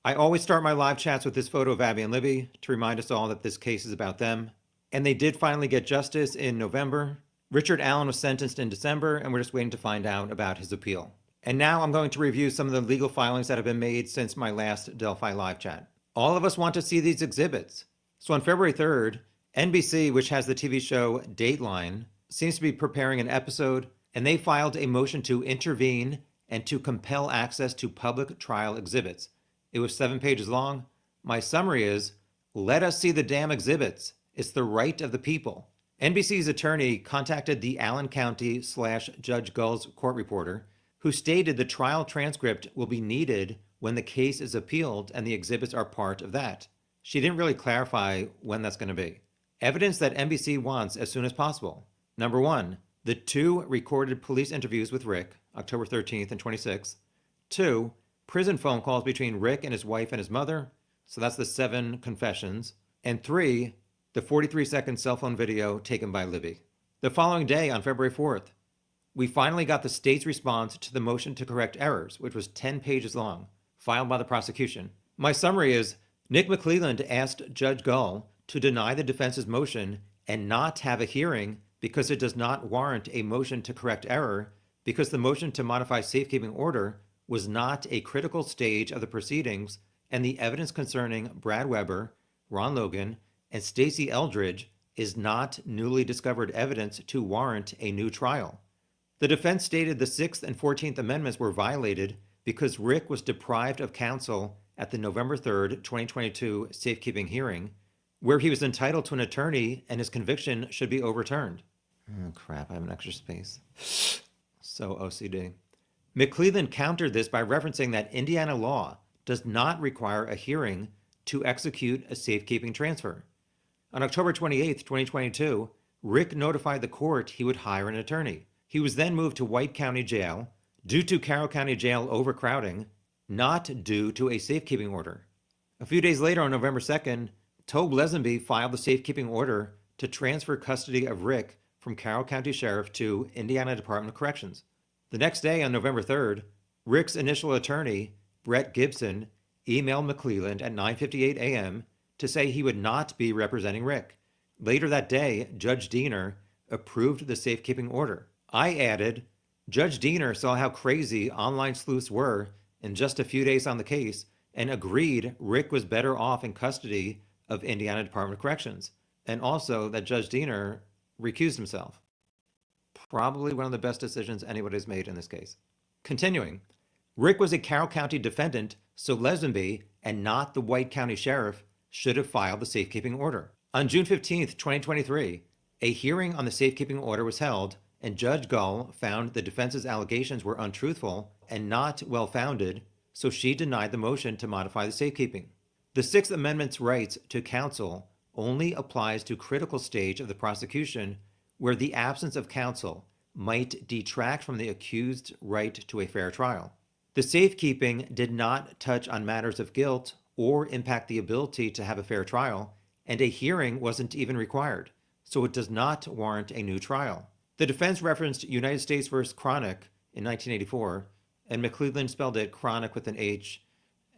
I always start my live chats with this photo of Abby and Libby to remind us all that this case is about them. And they did finally get justice in November. Richard Allen was sentenced in December, and we're just waiting to find out about his appeal. And now I'm going to review some of the legal filings that have been made since my last Delphi live chat. All of us want to see these exhibits. So on February 3rd, NBC, which has the TV show Dateline, seems to be preparing an episode, and they filed a motion to intervene and to compel access to public trial exhibits. It was 7 pages long. My summary is, let us see the damn exhibits. It's the right of the people. NBC's attorney contacted the Allen County / Judge Gull's court reporter, who stated the trial transcript will be needed when the case is appealed and the exhibits are part of that. She didn't really clarify when that's going to be. Evidence that NBC wants as soon as possible. Number 1, the 2 recorded police interviews with Rick, October 13th and 26th. 2, prison phone calls between Rick and his wife and his mother, so that's the 7 confessions. And 3, the 43-second cell phone video taken by Libby. The following day, on February 4th, we finally got the state's response to the motion to correct errors, which was 10 pages long, filed by the prosecution. My summary is, Nick McClelland asked Judge Gull to deny the defense's motion and not have a hearing because it does not warrant a motion to correct error, because the motion to modify safekeeping order was not a critical stage of the proceedings, and the evidence concerning Brad Weber, Ron Logan, and Stacey Eldridge is not newly discovered evidence to warrant a new trial. The defense stated the 6th and 14th Amendments were violated because Rick was deprived of counsel at the November 3rd, 2022 safekeeping hearing, where he was entitled to an attorney and his conviction should be overturned. Oh, crap, I have an extra space. So OCD. McClelland countered this by referencing that Indiana law does not require a hearing to execute a safekeeping transfer. On October 28, 2022, Rick notified the court he would hire an attorney. He was then moved to White County Jail due to Carroll County Jail overcrowding, not due to a safekeeping order. A few days later, on November 2nd, Tobe Lesenby filed the safekeeping order to transfer custody of Rick from Carroll County Sheriff to Indiana Department of Corrections. The next day, on November 3rd, Rick's initial attorney, Brett Gibson, emailed McClelland at 9:58 a.m. to say he would not be representing Rick. Later that day, Judge Diener approved the safekeeping order. I added, Judge Diener saw how crazy online sleuths were in just a few days on the case and agreed Rick was better off in custody of Indiana Department of Corrections, and also that Judge Diener recused himself. Probably one of the best decisions anybody's made in this case. Continuing, Rick was a Carroll County defendant, so Lesenby, and not the White County Sheriff, should have filed the safekeeping order. On June 15, 2023, a hearing on the safekeeping order was held, and Judge Gull found the defense's allegations were untruthful and not well-founded, so she denied the motion to modify the safekeeping. The Sixth Amendment's rights to counsel only applies to critical stage of the prosecution where the absence of counsel might detract from the accused's right to a fair trial. The safekeeping did not touch on matters of guilt or impact the ability to have a fair trial, and a hearing wasn't even required, so it does not warrant a new trial. The defense referenced United States v. Chronic in 1984, and McClelland spelled it Chronic with an H,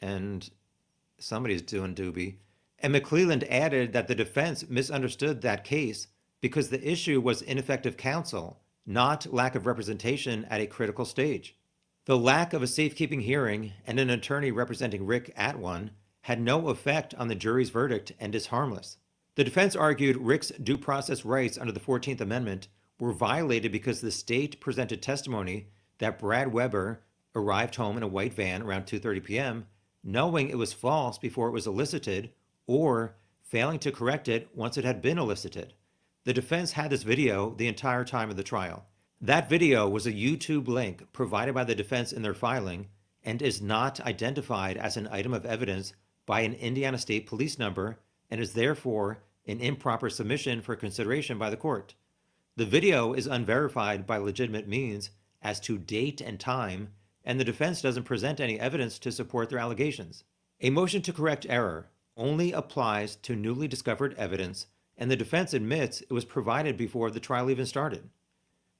and somebody's doing doobie. And McClelland added that the defense misunderstood that case because the issue was ineffective counsel, not lack of representation at a critical stage. The lack of a safekeeping hearing and an attorney representing Rick at one had no effect on the jury's verdict and is harmless. The defense argued Rick's due process rights under the 14th Amendment were violated because the state presented testimony that Brad Weber arrived home in a white van around 2:30 p.m., knowing it was false before it was elicited, or failing to correct it once it had been elicited. The defense had this video the entire time of the trial. That video was a YouTube link provided by the defense in their filing and is not identified as an item of evidence by an Indiana State Police number and is therefore an improper submission for consideration by the court. The video is unverified by legitimate means as to date and time, and the defense doesn't present any evidence to support their allegations. A motion to correct error only applies to newly discovered evidence, and the defense admits it was provided before the trial even started.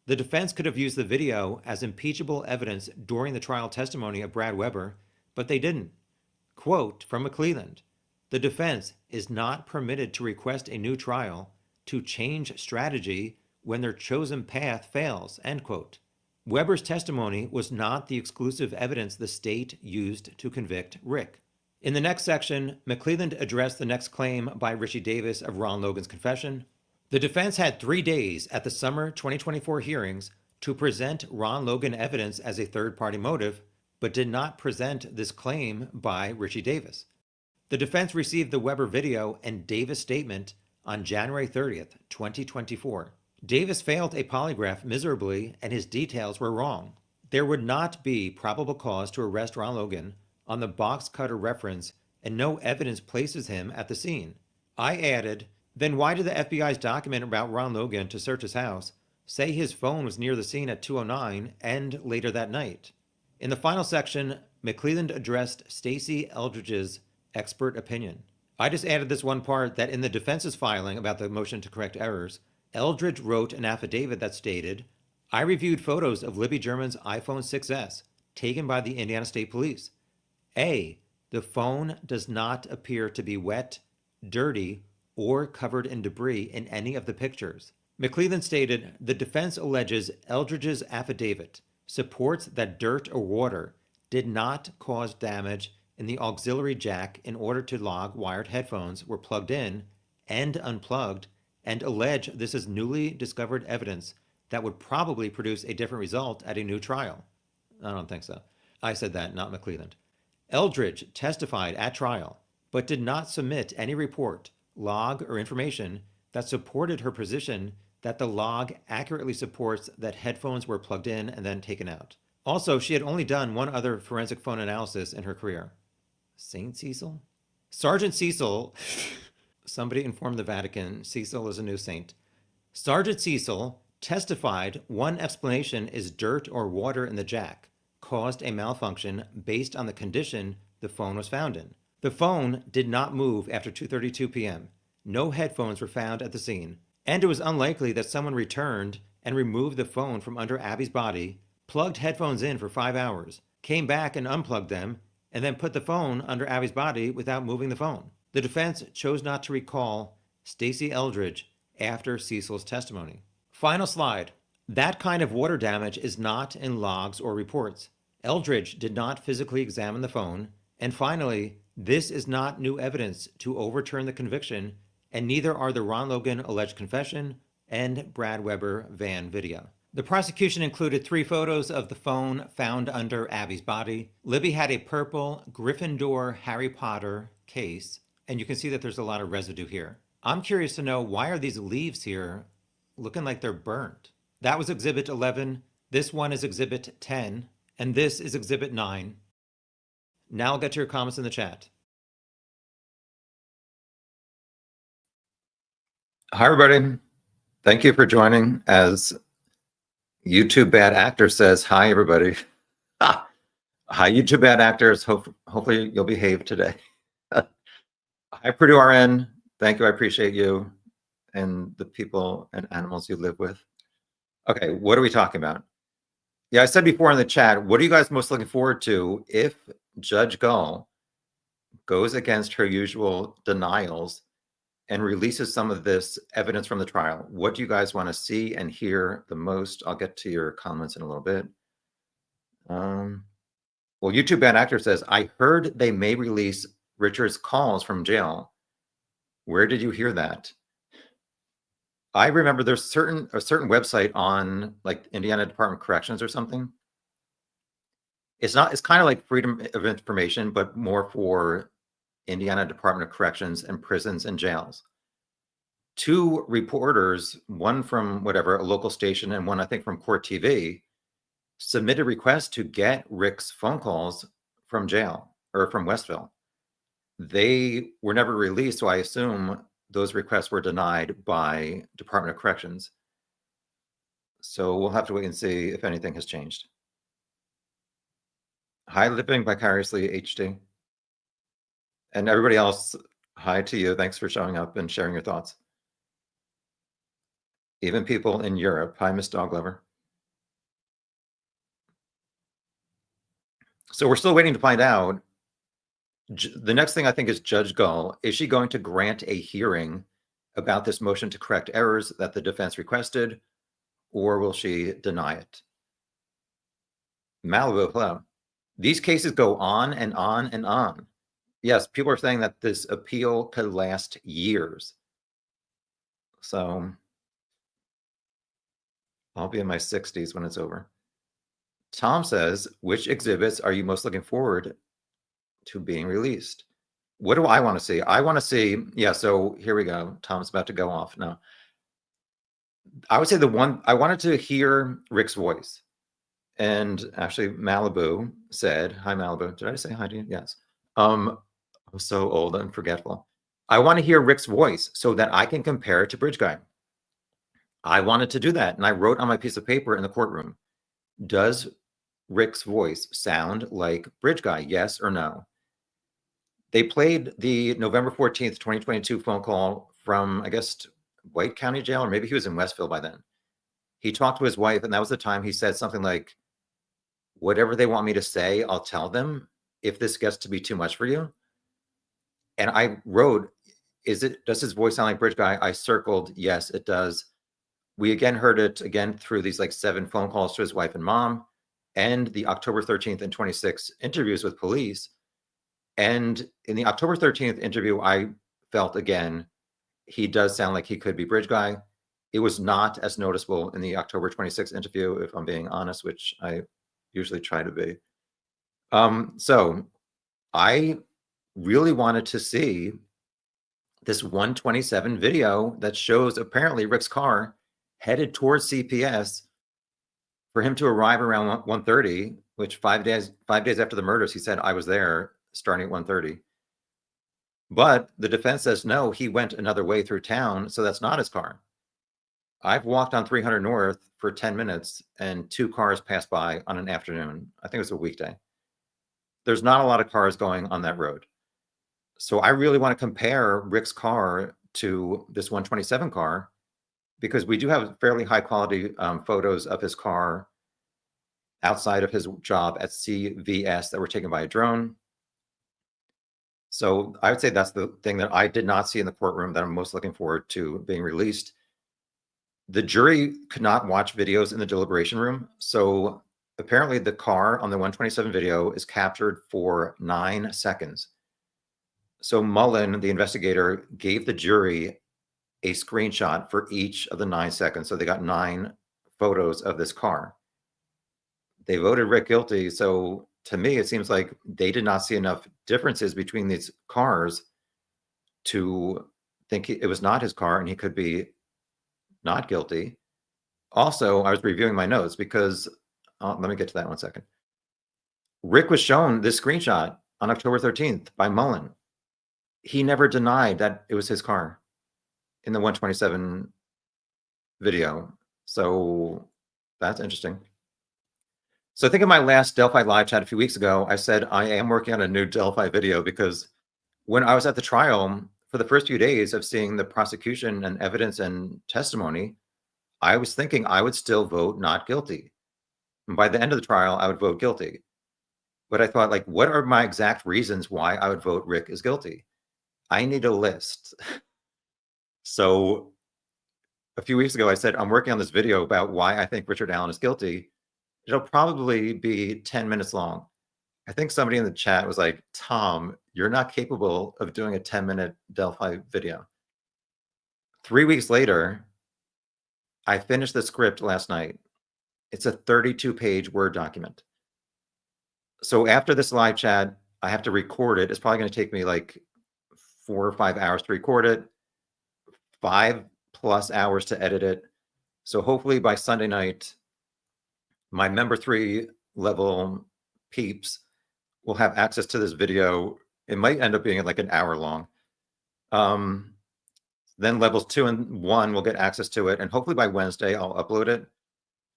The defense could have used the video as impeachable evidence during the trial testimony of Brad Weber, but they didn't. Quote from McClelland, "The defense is not permitted to request a new trial to change strategy when their chosen path fails," end quote. Weber's testimony was not the exclusive evidence the state used to convict Rick. In the next section, McClelland addressed the next claim by Richie Davis of Ron Logan's confession. The defense had 3 days at the summer 2024 hearings to present Ron Logan evidence as a third-party motive, but did not present this claim by Richie Davis. The defense received the Weber video and Davis statement on January 30th, 2024. Davis failed a polygraph miserably, and his details were wrong. There would not be probable cause to arrest Ron Logan on the box cutter reference, and no evidence places him at the scene. I added, then why did the FBI's document about Ron Logan to search his house say his phone was near the scene at 2:09 and later that night? In the final section, McClelland addressed Stacey Eldridge's expert opinion. I just added this one part that in the defense's filing about the motion to correct errors, Eldridge wrote an affidavit that stated, "I reviewed photos of Libby German's iPhone 6S taken by the Indiana State Police. A, the phone does not appear to be wet, dirty, or covered in debris in any of the pictures." McClelland stated, the defense alleges Eldridge's affidavit supports that dirt or water did not cause damage in the auxiliary jack in order to log wired headphones were plugged in and unplugged, and allege this is newly discovered evidence that would probably produce a different result at a new trial. I don't think so. I said that, not McClelland. Eldridge testified at trial, but did not submit any report, log, or information that supported her position that the log accurately supports that headphones were plugged in and then taken out. Also, she had only done one other forensic phone analysis in her career. Saint Cecil? Sergeant Cecil, somebody informed the Vatican, Cecil is a new saint. Sergeant Cecil testified one explanation is dirt or water in the jack caused a malfunction based on the condition the phone was found in. The phone did not move after 2:32 p.m. No headphones were found at the scene, and it was unlikely that someone returned and removed the phone from under Abby's body, plugged headphones in for 5 hours, came back and unplugged them, and then put the phone under Abby's body without moving the phone. The defense chose not to recall Stacey Eldridge after Cecil's testimony. Final slide. That kind of water damage is not in logs or reports. Eldridge did not physically examine the phone. And finally, this is not new evidence to overturn the conviction, and neither are the Ron Logan alleged confession and Brad Weber van video. The prosecution included 3 photos of the phone found under Abby's body. Libby had a purple Gryffindor Harry Potter case, and you can see that there's a lot of residue here. I'm curious to know, why are these leaves here looking like they're burnt? That was Exhibit 11. This one is Exhibit 10, and this is Exhibit 9. Now I'll get to your comments in the chat. Hi, everybody. Thank you for joining. As YouTube Bad Actor says, hi, everybody. Hi, YouTube Bad Actors. Hopefully you'll behave today. Hi, Purdue RN. Thank you. I appreciate you and the people and animals you live with. Okay, what are we talking about? Yeah, I said before in the chat, what are you guys most looking forward to if Judge Gull goes against her usual denials and releases some of this evidence from the trial? What do you guys want to see and hear the most? I'll get to your comments in a little bit. Well, YouTube Bad Actor says, I heard they may release Richard's calls from jail. Where did you hear that? I remember there's a certain website on like Indiana Department of Corrections or something. It's kind of like Freedom of Information, but more for Indiana Department of Corrections and prisons and jails. 2 reporters, one from whatever, a local station, and one I think from Court TV, submitted requests to get Rick's phone calls from jail or from Westville. They were never released, so I assume those requests were denied by Department of Corrections. So we'll have to wait and see if anything has changed. Hi, Living Vicariously HD. And everybody else, hi to you. Thanks for showing up and sharing your thoughts. Even people in Europe. Hi, Miss Dog Lover. So we're still waiting to find out The next thing I think is Judge Gull. Is she going to grant a hearing about this motion to correct errors that the defense requested, or will she deny it? Malibu, hello. These cases go on and on and on. Yes, people are saying that this appeal could last years. So I'll be in my 60s when it's over. Tom says, which exhibits are you most looking forward to being released? What do I want to see? I want to see, yeah, so here we go. Tom's about to go off now. I would say the one, I wanted to hear Rick's voice. And actually, Malibu said, hi, Malibu. Did I say hi to you? Yes. I'm so old and forgetful. I want to hear Rick's voice so that I can compare it to Bridge Guy. I wanted to do that. And I wrote on my piece of paper in the courtroom, does Rick's voice sound like Bridge Guy? Yes or no? They played the November 14th, 2022 phone call from, I guess, White County Jail, or maybe he was in Westville by then. He talked to his wife, and that was the time he said something like, whatever they want me to say, I'll tell them if this gets to be too much for you. And I wrote, does his voice sound like Bridge Guy? I circled, yes, it does. We again heard it again through these like 7 phone calls to his wife and mom, and the October 13th and 26th interviews with police. And in the October 13th interview, I felt again, he does sound like he could be Bridge Guy. It was not as noticeable in the October 26th interview, if I'm being honest, which I usually try to be. So I really wanted to see this 127 video that shows apparently Rick's car headed towards CPS for him to arrive around 1:30, which 5 days after the murders, he said, I was there starting at 1:30. But the defense says, no, he went another way through town, so that's not his car. I've walked on 300 North for 10 minutes and 2 cars passed by on an afternoon. I think it was a weekday. There's not a lot of cars going on that road. So I really want to compare Rick's car to this 127 car, because we do have fairly high quality photos of his car outside of his job at CVS that were taken by a drone. So I would say that's the thing that I did not see in the courtroom that I'm most looking forward to being released. The jury could not watch videos in the deliberation room. So apparently the car on the 127 video is captured for 9 seconds. So Mullen, the investigator, gave the jury a screenshot for each of the 9 seconds. So they got 9 photos of this car. They voted Rick guilty. So to me, it seems like they did not see enough differences between these cars to think it was not his car and he could be not guilty. Also, I was reviewing my notes because, let me get to that one second. Rick was shown this screenshot on October 13th by Mullen. He never denied that it was his car in the 127 video. So that's interesting. So I think in my last Delphi live chat a few weeks ago, I said I am working on a new Delphi video because when I was at the trial, for the first few days of seeing the prosecution and evidence and testimony, I was thinking I would still vote not guilty. And by the end of the trial, I would vote guilty. But I thought, like, what are my exact reasons why I would vote Rick is guilty? I need a list. So a few weeks ago, I said, I'm working on this video about why I think Richard Allen is guilty. It'll probably be 10 minutes long. I think somebody in the chat was like, Tom, you're not capable of doing a 10-minute Delphi video. 3 weeks later, I finished the script last night. It's a 32-page Word document. So after this live chat, I have to record it. It's probably going to take me like 4 or 5 hours to record it, 5+ hours to edit it. So hopefully by Sunday night, my member 3 level peeps will have access to this video. It might end up being like an hour long. Then levels 2 and 1 will get access to it. And hopefully by Wednesday, I'll upload it.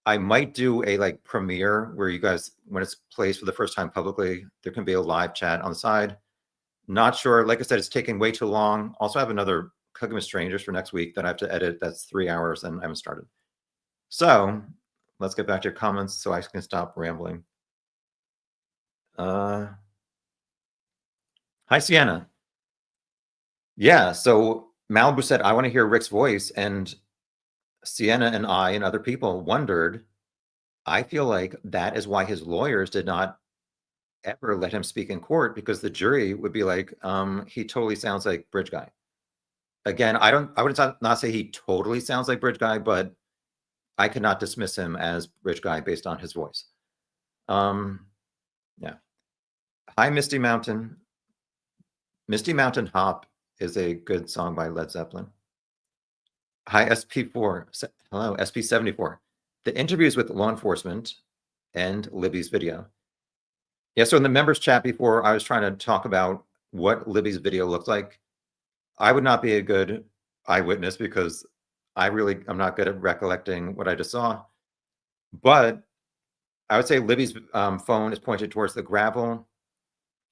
I might do a like premiere where you guys, when it's placed for the first time publicly, there can be a live chat on the side. Not sure. Like I said, it's taking way too long. Also, I have another Cooking with Strangers for next week that I have to edit. That's 3 hours and I haven't started. So let's get back to your comments so I can stop rambling. Hi, Sienna. Yeah, so Malibu said, I want to hear Rick's voice. And Sienna and I and other people wondered, I feel like that is why his lawyers did not ever let him speak in court, because the jury would be like, he totally sounds like Bridge Guy. Again, I would not say he totally sounds like Bridge Guy, but I could not dismiss him as Bridge Guy based on his voice. Yeah. Hi, Misty Mountain. Misty Mountain Hop is a good song by Led Zeppelin. Hi, SP4. Hello, SP74. The interviews with law enforcement and Libby's video. Yeah, so in the members chat before, I was trying to talk about what Libby's video looked like. I would not be a good eyewitness because I'm not good at recollecting what I just saw. But I would say Libby's phone is pointed towards the gravel,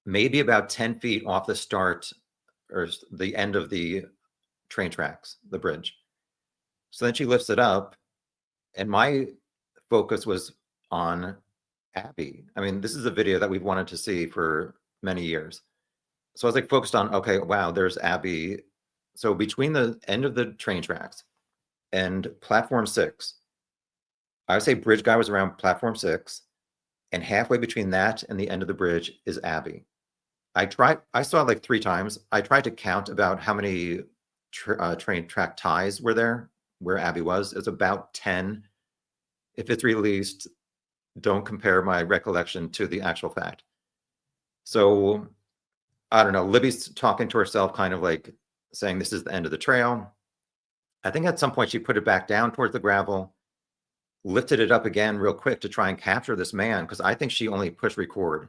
maybe about 10 feet off the start or the end of the train tracks, the bridge. So then she lifts it up, and my focus was on Abby. I mean, this is a video that we've wanted to see for many years. So I was like focused on, okay, wow, there's Abby. So between the end of the train tracks and platform 6, I would say Bridge Guy was around platform 6, and halfway between that and the end of the bridge is Abby. I saw it like 3 times. I tried to count about how many train track ties were there where Abby was. It's about 10. If it's released, don't compare my recollection to the actual fact. So I don't know. Libby's talking to herself, kind of like saying this is the end of the trail. I think at some point she put it back down towards the gravel, lifted it up again real quick to try and capture this man, because I think she only pushed record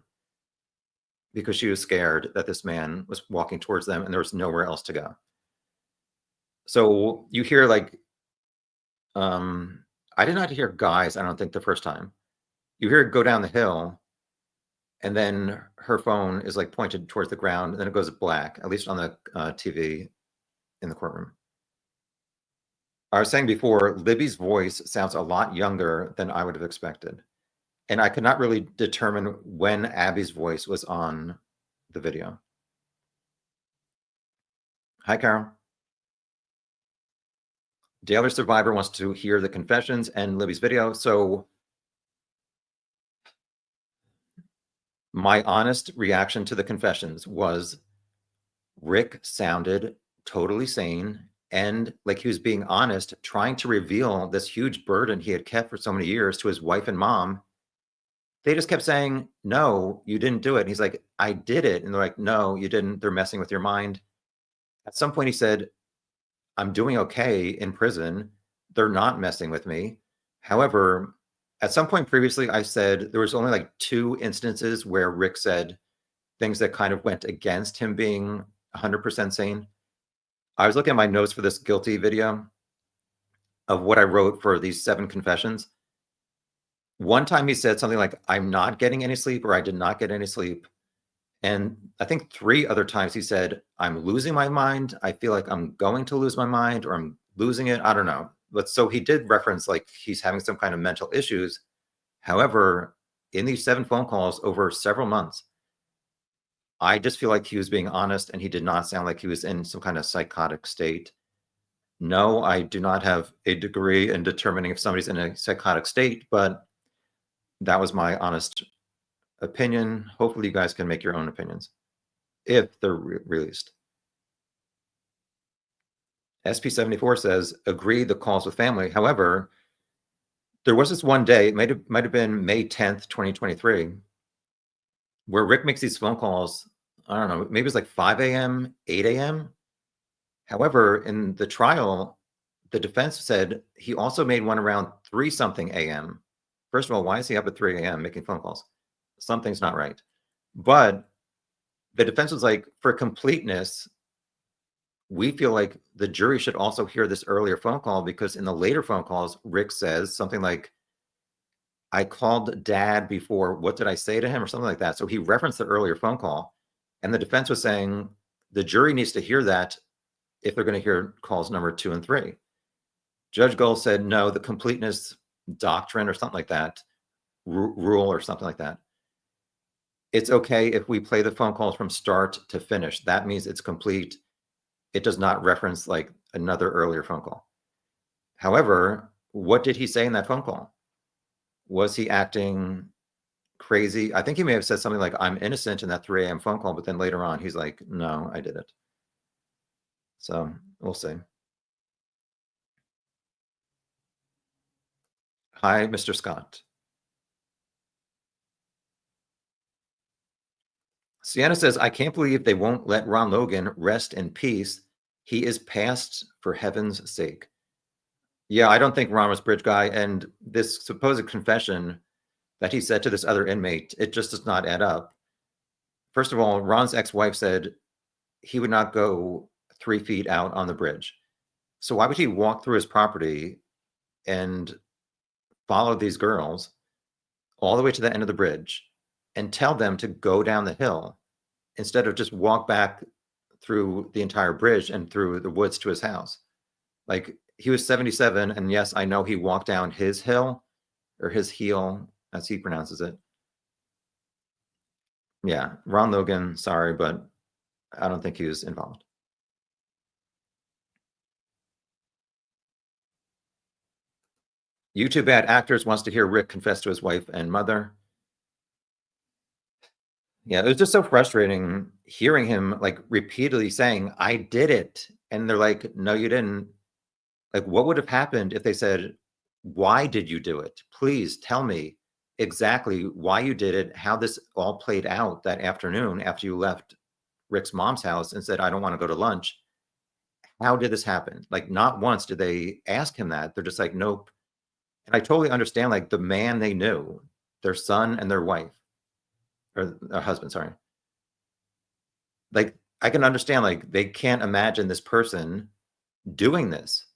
because she was scared that this man was walking towards them and there was nowhere else to go. So you hear like, I did not hear guys, I don't think, the first time. You hear it go down the hill, and then her phone is like pointed towards the ground, and then it goes black, at least on the TV in the courtroom. I was saying before, Libby's voice sounds a lot younger than I would have expected. And I could not really determine when Abby's voice was on the video. Hi, Carol. Daily Survivor wants to hear the confessions and Libby's video. So my honest reaction to the confessions was Rick sounded totally sane and like he was being honest, trying to reveal this huge burden he had kept for so many years to his wife and mom. They just kept saying, no, you didn't do it. And he's like, I did it. And they're like, no, you didn't. They're messing with your mind. At some point, he said, I'm doing okay in prison. They're not messing with me. However, at some point previously, I said there was only like 2 instances where Rick said things that kind of went against him being 100% sane. I was looking at my notes for this guilty video of what I wrote for these 7 confessions. One time he said something like, I'm not getting any sleep, or I did not get any sleep. And I think 3 other times he said, I'm losing my mind. I feel like I'm going to lose my mind, or I'm losing it. I don't know. But so he did reference like he's having some kind of mental issues. However, in these 7 phone calls over several months, I just feel like he was being honest, and he did not sound like he was in some kind of psychotic state. No, I do not have a degree in determining if somebody's in a psychotic state, but that was my honest opinion. Hopefully you guys can make your own opinions if they're released. SP74 says, agree the calls with family. However, there was this one day, it might have been May 10th, 2023, where Rick makes these phone calls. I don't know, maybe it's like 5 a.m., 8 a.m. However, in the trial, the defense said he also made one around 3 something a.m. First of all, why is he up at 3 a.m. making phone calls? Something's not right. But the defense was like, for completeness, we feel like the jury should also hear this earlier phone call, because in the later phone calls, Rick says something like, I called dad before, what did I say to him, or something like that. So he referenced the earlier phone call, and the defense was saying the jury needs to hear that if they're going to hear calls number 2 and 3. Judge Gold said, no, the completeness doctrine or something like that, rule or something like that. It's okay if we play the phone calls from start to finish. That means it's complete. It does not reference like another earlier phone call. However, what did he say in that phone call? Was he acting crazy? I think he may have said something like, I'm innocent in that 3 a.m. phone call, but then later on, he's like, no, I did it. So we'll see. Hi, Mr. Scott. Sienna says, I can't believe they won't let Ron Logan rest in peace. He is past for heaven's sake. Yeah, I don't think Ron was bridge guy. And this supposed confession that he said to this other inmate, it just does not add up. First of all, Ron's ex-wife said he would not go 3 feet out on the bridge. So why would he walk through his property and follow these girls all the way to the end of the bridge and tell them to go down the hill instead of just walk back through the entire bridge and through the woods to his house? Like, he was 77, and yes, I know he walked down his hill, or his heel, as he pronounces it. Yeah, Ron Logan, sorry, but I don't think he was involved. YouTube Bad Actors wants to hear Rick confess to his wife and mother. Yeah, it was just so frustrating hearing him like repeatedly saying, I did it. And they're like, no, you didn't. Like, what would have happened if they said, why did you do it? Please tell me exactly why you did it, how this all played out that afternoon after you left Rick's mom's house and said, I don't want to go to lunch. How did this happen? Like, not once did they ask him that. They're just like, nope. And I totally understand, like, the man they knew, their son and their wife, or their husband, sorry. Like, I can understand, like, they can't imagine this person doing this.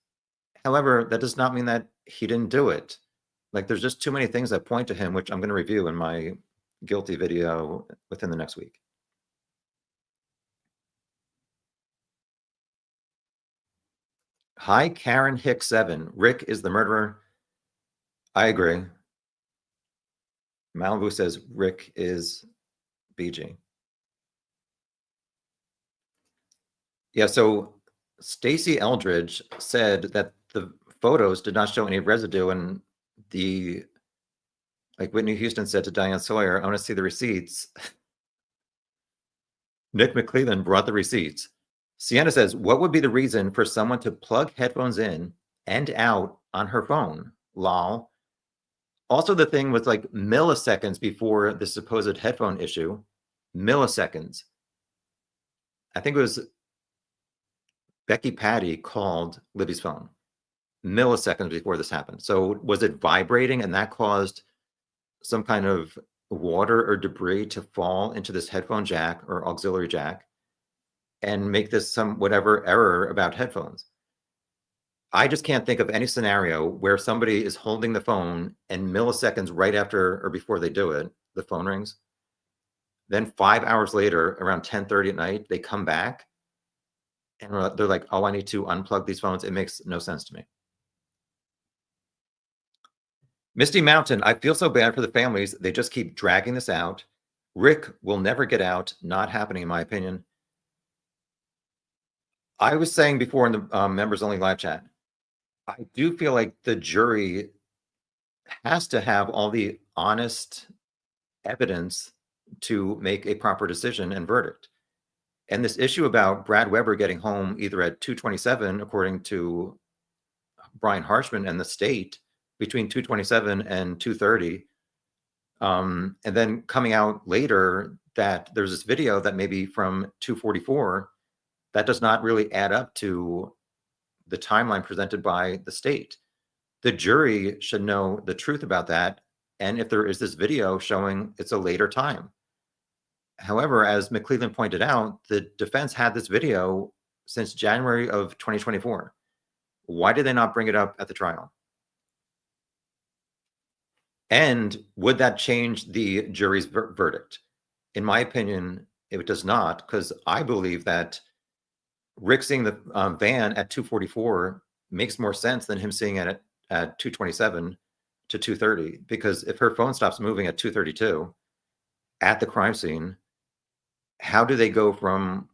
However, that does not mean that he didn't do it. Like, there's just too many things that point to him, which I'm going to review in my guilty video within the next week. Hi, Karen Hicks 7. Rick is the murderer. I agree. Malibu says Rick is BG. Yeah, so Stacey Eldridge said that the photos did not show any residue, and the, like Whitney Houston said to Diane Sawyer, I want to see the receipts. Nick McClellan brought the receipts. Sienna says, what would be the reason for someone to plug headphones in and out on her phone? Lol. Also, the thing was like milliseconds before the supposed headphone issue. Milliseconds. I think it was Becky Patty called Libby's phone milliseconds before this happened. So was it vibrating and that caused some kind of water or debris to fall into this headphone jack or auxiliary jack and make this some whatever error about headphones? I just can't think of any scenario where somebody is holding the phone and milliseconds right after or before they do it, the phone rings. Then 5 hours later, around 10:30 at night, they come back and they're like, oh, I need to unplug these phones. It makes no sense to me. Misty Mountain, I feel so bad for the families. They just keep dragging this out. Rick will never get out. Not happening, in my opinion. I was saying before in the members only live chat, I do feel like the jury has to have all the honest evidence to make a proper decision and verdict. And this issue about Brad Weber getting home either at 2:27, according to Brian Harshman and the state, between 2:27 and 2:30, and then coming out later that there's this video that maybe from 2:44, that does not really add up to the timeline presented by the state. The jury should know the truth about that. And if there is this video showing it's a later time. However, as McClellan pointed out, the defense had this video since January of 2024. Why did they not bring it up at the trial? And would that change the jury's verdict? In my opinion, it does not, because I believe that Rick seeing the van at 2:44 makes more sense than him seeing it at 2:27 to 2:30, because if her phone stops moving at 2:32, at the crime scene, how do they go from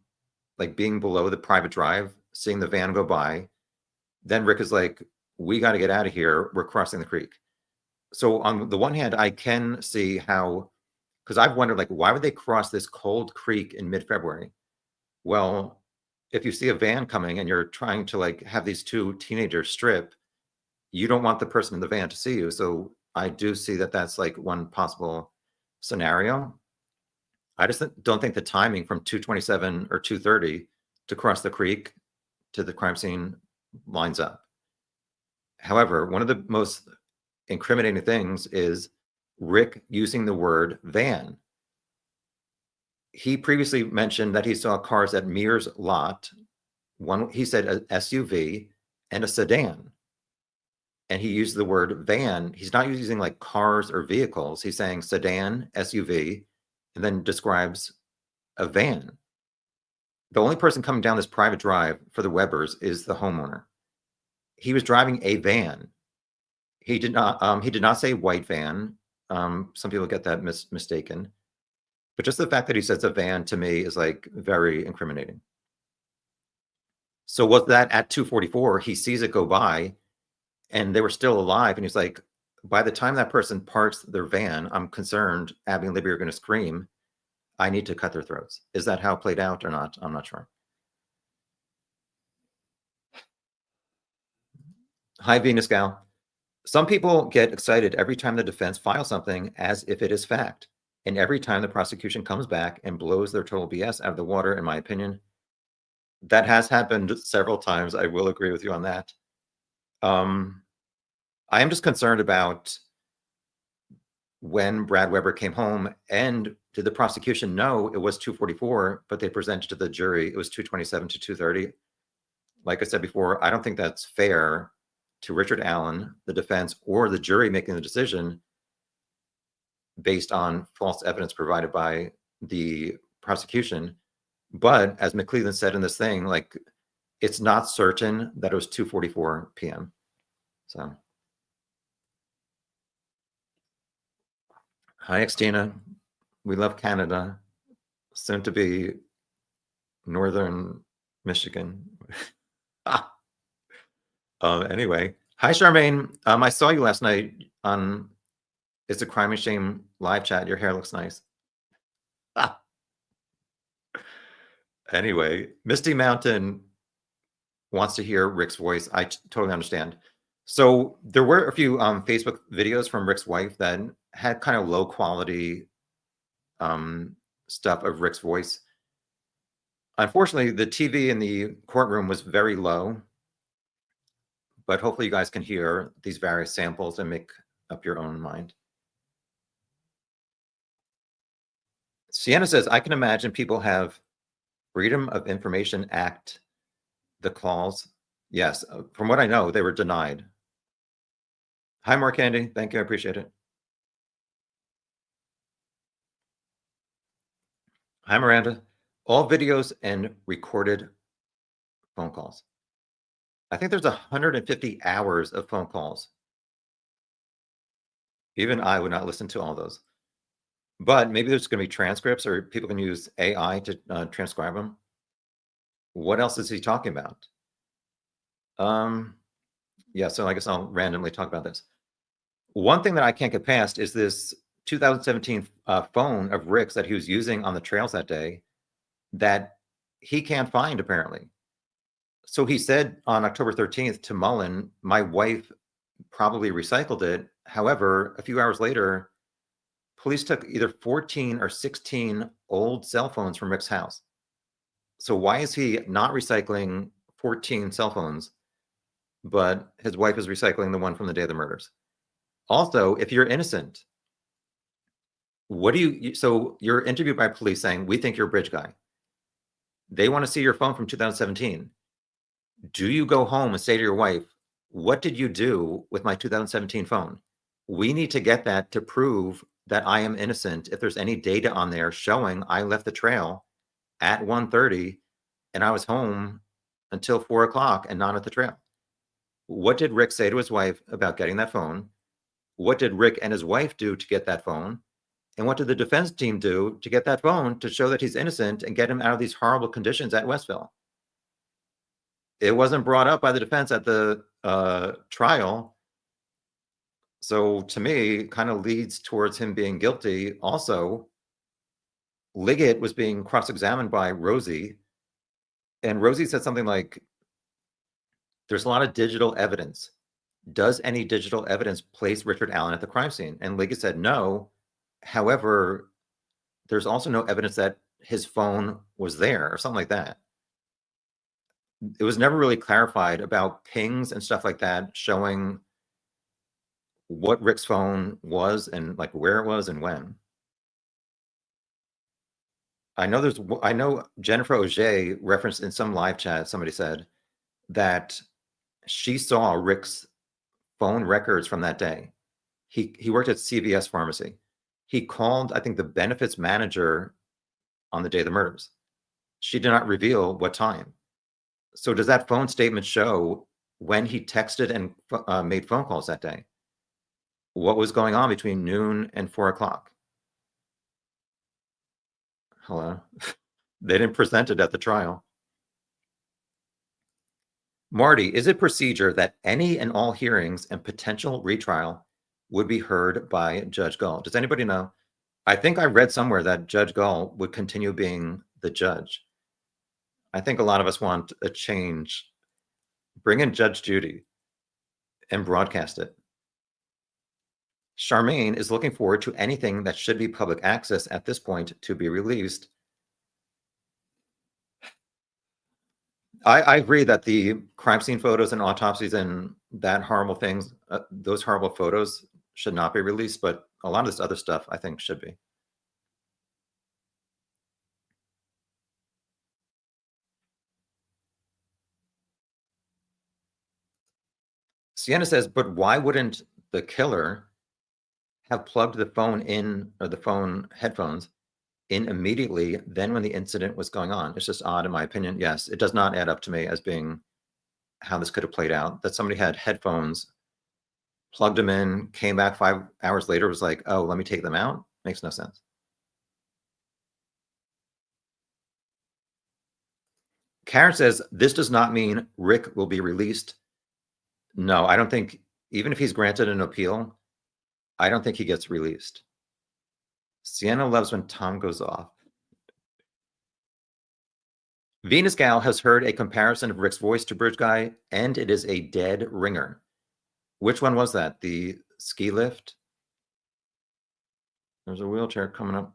like being below the private drive, seeing the van go by? Then Rick is like, we got to get out of here. We're crossing the creek. So on the one hand, I can see how, because I've wondered, like, why would they cross this cold creek in mid-February? Well, if you see a van coming and you're trying to like have these two teenagers strip, you don't want the person in the van to see you. So I do see that that's like one possible scenario. I just don't think the timing from 2:27 or 2:30 to cross the creek to the crime scene lines up. However, one of the most incriminating things is Rick using the word van. He previously mentioned that he saw cars at Mears lot. One, he said an SUV and a sedan. And he used the word van. He's not using like cars or vehicles. He's saying sedan, SUV, and then describes a van. The only person coming down this private drive for the Webbers is the homeowner. He was driving a van. He did not say white van. Some people get that mistaken. But just the fact that he says a van to me is like very incriminating. So was that at 2:44, he sees it go by and they were still alive. And he's like, by the time that person parks their van, I'm concerned Abby and Libby are going to scream. I need to cut their throats. Is that how it played out or not? I'm not sure. Hi, Venus Gal. Some people get excited every time the defense files something as if it is fact. And every time the prosecution comes back and blows their total BS out of the water, in my opinion. That has happened several times. I will agree with you on that. I am just concerned about when Brad Weber came home, and did the prosecution know it was 2:44, but they presented to the jury it was 2:27 to 2:30? Like I said before, I don't think that's fair to Richard Allen, the defense, or the jury making the decision based on false evidence provided by the prosecution. But as McClellan said in this thing, like, it's not certain that it was 2:44 p.m. So, hi, Xtina. We love Canada, soon to be Northern Michigan. Anyway, hi, Charmaine. I saw you last night on It's a Crime and Shame live chat. Your hair looks nice. Anyway, Misty Mountain wants to hear Rick's voice. I totally understand. So there were a few Facebook videos from Rick's wife that had kind of low quality stuff of Rick's voice. Unfortunately, the TV in the courtroom was very low, but hopefully you guys can hear these various samples and make up your own mind. Sienna says, I can imagine people have Freedom of Information Act, the clause. Yes, from what I know, they were denied. Hi, Mark Candy. Thank you. I appreciate it. Hi, Miranda. All videos and recorded phone calls. I think there's 150 hours of phone calls. Even I would not listen to all those. But maybe there's going to be transcripts, or people can use AI to transcribe them. What else is he talking about? Yeah, so I guess I'll randomly talk about this. One thing that I can't get past is this 2017 phone of Rick's that he was using on the trails that day that he can't find, apparently. So he said on October 13th to Mullen, my wife probably recycled it. However, a few hours later, police took either 14 or 16 old cell phones from Rick's house. So why is he not recycling 14 cell phones, but his wife is recycling the one from the day of the murders? Also, if you're innocent, what do you, so you're interviewed by police saying, we think you're a bridge guy. They want to see your phone from 2017. Do you go home and say to your wife, what did you do with my 2017 phone? We need to get that to prove that I am innocent. If there's any data on there showing I left the trail at 1:30 and I was home until 4 o'clock and not at the trail. What did Rick say to his wife about getting that phone? What did Rick and his wife do to get that phone? And what did the defense team do to get that phone to show that he's innocent and get him out of these horrible conditions at Westville? It wasn't brought up by the defense at the trial. So to me, kind of leads towards him being guilty. Also, Liggett was being cross-examined by Rosie, and Rosie said something like, there's a lot of digital evidence. Does any digital evidence place Richard Allen at the crime scene? And Liggett said no. However, there's also no evidence that his phone was there or something like that. It was never really clarified about pings and stuff like that showing what Rick's phone was and like where it was and when. I know Jennifer Auger referenced in some live chat, somebody said that she saw Rick's phone records from that day. He worked at CVS Pharmacy. He called, I think, the benefits manager on the day of the murders. She did not reveal what time. So does that phone statement show when he texted and made phone calls that day? What was going on between noon and 4 o'clock? Hello? They didn't present it at the trial. Marty, is it procedure that any and all hearings and potential retrial would be heard by Judge Gull? Does anybody know? I think I read somewhere that Judge Gull would continue being the judge. I think a lot of us want a change. Bring in Judge Judy and broadcast it. Charmaine is looking forward to anything that should be public access at this point to be released. I agree that the crime scene photos and autopsies and that horrible things, those horrible photos should not be released, but a lot of this other stuff I think should be. Sienna says, but why wouldn't the killer have plugged the phone in, or the phone headphones in immediately then when the incident was going on? It's just odd in my opinion. Yes, it does not add up to me as being how this could have played out, that somebody had headphones, plugged them in, came back 5 hours later, was like, oh, let me take them out. Makes no sense. Karen says, this does not mean Rick will be released. No, I don't think, even if he's granted an appeal, I don't think he gets released. Sienna loves when Tom goes off. Venus Gal has heard a comparison of Rick's voice to Bridge Guy, and it is a dead ringer. Which one was that? The ski lift? There's a wheelchair coming up.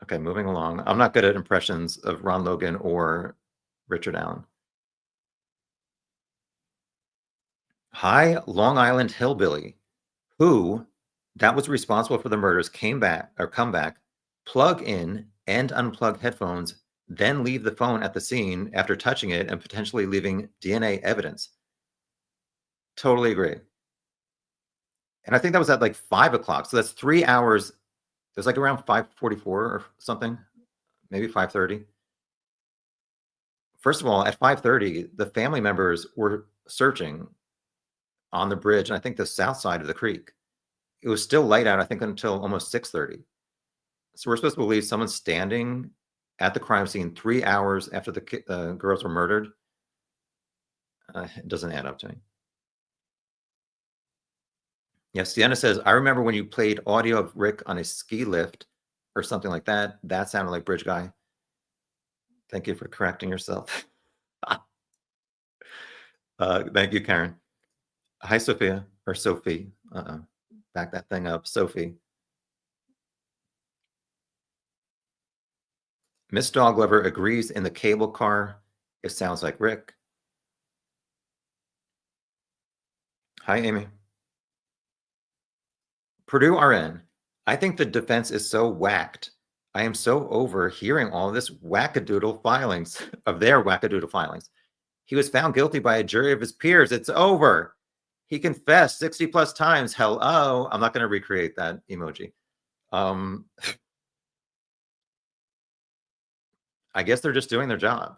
Okay, moving along. I'm not good at impressions of Ron Logan or Richard Allen. Hi, Long Island hillbilly, who that was responsible for the murders, come back, plug in and unplug headphones, then leave the phone at the scene after touching it and potentially leaving DNA evidence. Totally agree. And I think that was at like 5 o'clock. So that's 3 hours. It was like around 5:44 or something, maybe 5:30. First of all, at 5:30, the family members were searching on the bridge, and I think the south side of the creek. It was still light out, I think, until almost 6:30. So we're supposed to believe someone's standing at the crime scene 3 hours after the girls were murdered. It doesn't add up to me. Yes, Sienna says, I remember when you played audio of Rick on a ski lift or something like that. That sounded like Bridge Guy. Thank you for correcting yourself. Thank you, Karen. Hi, Sophia, or Sophie. Back that thing up, Sophie. Miss Doglover agrees in the cable car. It sounds like Rick. Hi, Amy. Purdue RN. I think the defense is so whacked. I am so over hearing all this wackadoodle filings of their wackadoodle filings. He was found guilty by a jury of his peers. It's over. He confessed 60 plus times. Hello. I'm not going to recreate that emoji. I guess they're just doing their job,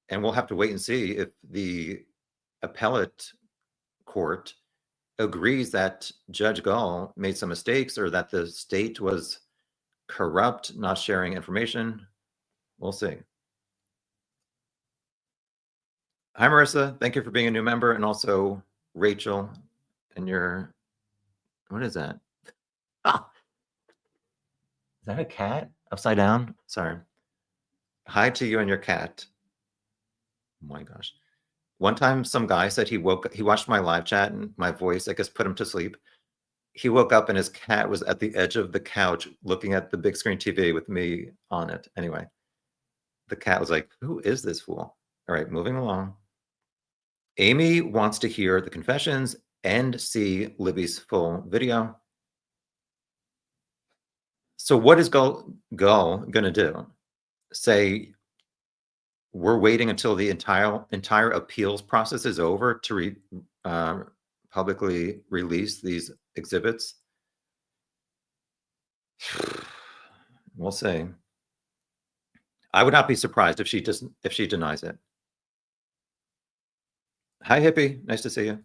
and we'll have to wait and see if the appellate court agrees that Judge Gall made some mistakes or that the state was corrupt, not sharing information. We'll see. Hi, Marissa. Thank you for being a new member. And also, Rachel, and your, what is that? Ah, is that a cat upside down? Sorry. Hi to you and your cat. Oh my gosh. One time, some guy said he watched my live chat and my voice, I guess, put him to sleep. He woke up and his cat was at the edge of the couch looking at the big screen TV with me on it. Anyway, the cat was like, who is this fool? All right, moving along. Amy wants to hear the confessions and see Libby's full video. So what is Gull going to do? Say, we're waiting until the entire appeals process is over to publicly release these exhibits? We'll see. I would not be surprised if she denies it. Hi, Hippie. Nice to see you.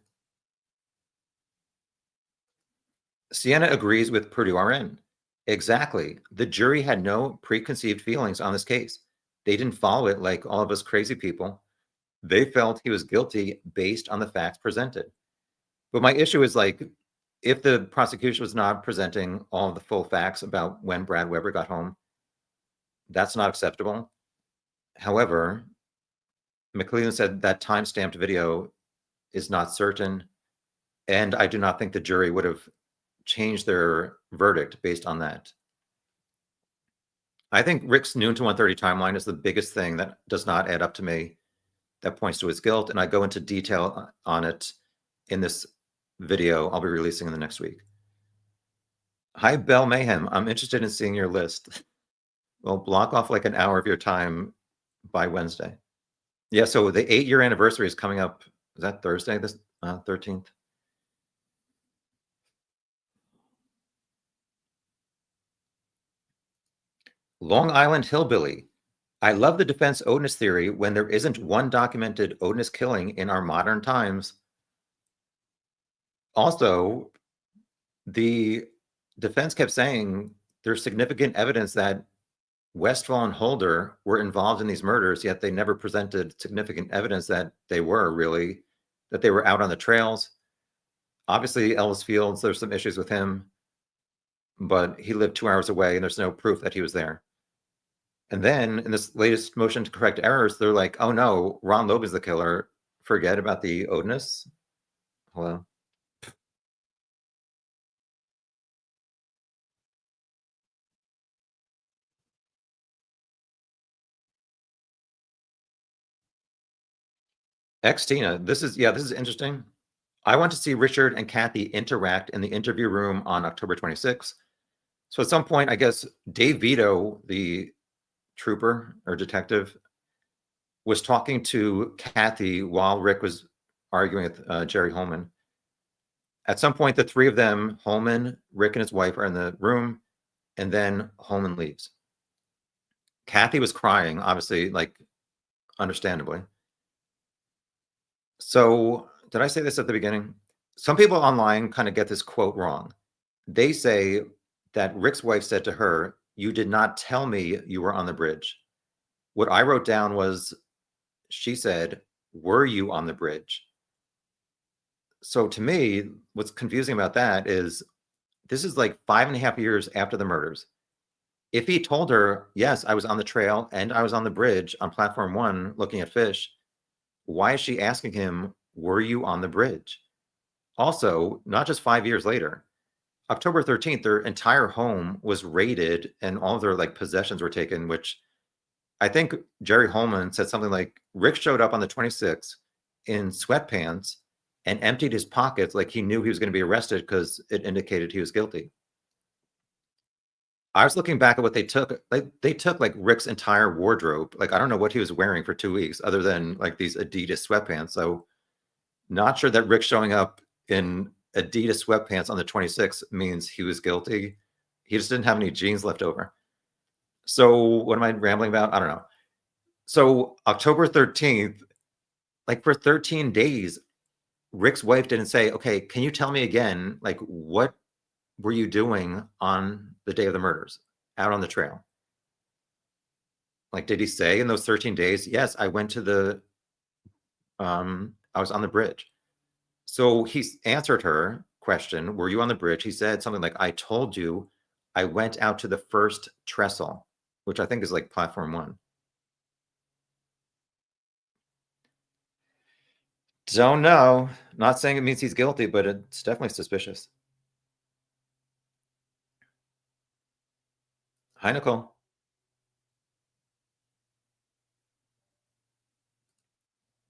Sienna agrees with Purdue RN. Exactly. The jury had no preconceived feelings on this case. They didn't follow it like all of us crazy people. They felt he was guilty based on the facts presented. But my issue is like, if the prosecution was not presenting all of the full facts about when Brad Weber got home, that's not acceptable. However, McClellan said that time-stamped video is not certain, and I do not think the jury would have changed their verdict based on that. I think Rick's noon to 1:30 timeline is the biggest thing that does not add up to me, that points to his guilt, and I go into detail on it in this video I'll be releasing in the next week. Hi, Bell Mayhem. I'm interested in seeing your list. Well, block off like an hour of your time by Wednesday. Yeah, so the 8-year anniversary is coming up. Is that Thursday, this 13th? Long Island Hillbilly. I love the defense Odinist theory when there isn't one documented Odinist killing in our modern times. Also, the defense kept saying there's significant evidence that Westfall and Holder were involved in these murders, yet they never presented significant evidence that they were really, that they were out on the trails. Obviously, Ellis Fields, there's some issues with him, but he lived 2 hours away and there's no proof that he was there. And then in this latest motion to correct errors, they're like, oh no, Ron Loeb is the killer. Forget about the Odinists. Hello. Tina, this is interesting. I want to see Richard and Kathy interact in the interview room on October 26th. So at some point, I guess Dave Vito, the trooper or detective, was talking to Kathy while Rick was arguing with Jerry Holman. At some point, the three of them, Holman, Rick, and his wife, are in the room, and then Holman leaves. Kathy was crying, obviously, like, understandably. So, did I say this at the beginning? Some people online kind of get this quote wrong. They say that Rick's wife said to her, "You did not tell me you were on the bridge." What I wrote down was, she said, "Were you on the bridge?" So to me, what's confusing about that is this is like 5.5 years after the murders. If he told her, yes, I was on the trail and I was on the bridge on platform 1 looking at fish, why is she asking him, were you on the bridge? Also, not just 5 years later, October 13th, their entire home was raided and all of their like possessions were taken, which I think Jerry Holman said something like, Rick showed up on the 26th in sweatpants and emptied his pockets like he knew he was going to be arrested because it indicated he was guilty. I was looking back at what they took. Like they took like Rick's entire wardrobe. Like I don't know what he was wearing for 2 weeks other than like these Adidas sweatpants. So not sure that Rick showing up in Adidas sweatpants on the 26th means he was guilty. He just didn't have any jeans left over. So what am I rambling about? I don't know. So October 13th, like for 13 days, Rick's wife didn't say, okay, can you tell me again, like, what were you doing on the day of the murders out on the trail? Like, did he say in those 13 days, yes, I went to I was on the bridge. So he answered her question, were you on the bridge? He said something like, I told you I went out to the first trestle, which I think is like platform 1. Don't know. Not saying it means he's guilty, but it's definitely suspicious. Hi, Nicole.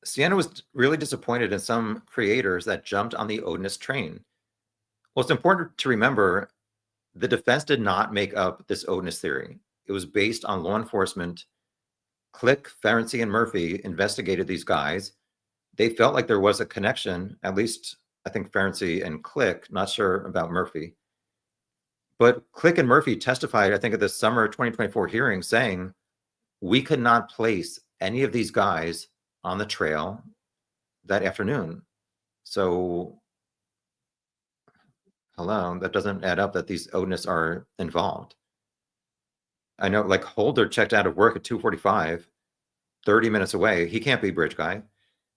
Sienna was really disappointed in some creators that jumped on the Odinist train. Well, it's important to remember the defense did not make up this Odinist theory. It was based on law enforcement. Click, Ferenczi, and Murphy investigated these guys. They felt like there was a connection, at least I think Ferenczi and Click, not sure about Murphy. But Click and Murphy testified, I think, at the summer 2024 hearing saying, we could not place any of these guys on the trail that afternoon. So, hello, that doesn't add up that these Odinists are involved. I know, like, Holder checked out of work at 2:45, 30 minutes away. He can't be bridge guy.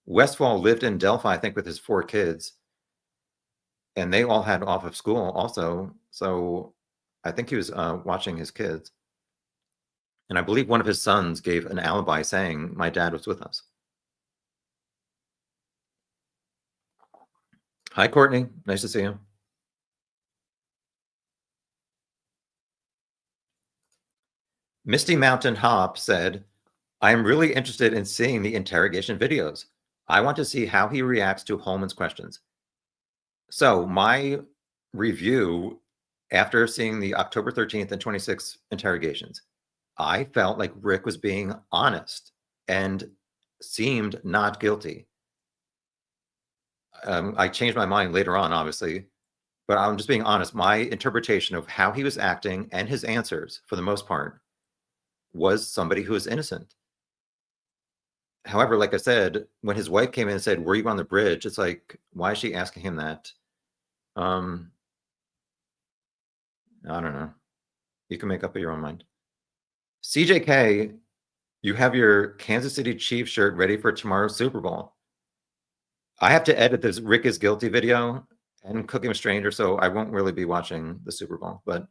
Westfall lived in Delphi, I think, with his 4 kids, and they all had off of school also. So I think he was watching his kids. And I believe one of his sons gave an alibi saying, my dad was with us. Hi, Courtney. Nice to see you. Misty Mountain Hop said, I am really interested in seeing the interrogation videos. I want to see how he reacts to Holman's questions. So my review after seeing the October 13th and 26th interrogations, I felt like Rick was being honest and seemed not guilty. I changed my mind later on, obviously, but I'm just being honest. My interpretation of how he was acting and his answers, for the most part, was somebody who was innocent. However, like I said, when his wife came in and said, were you on the bridge? It's like, why is she asking him that? I don't know. You can make up your own mind. CJK, you have your Kansas City Chiefs shirt ready for tomorrow's Super Bowl. I have to edit this Rick is guilty video and Cooking with Stranger, so I won't really be watching the Super Bowl. But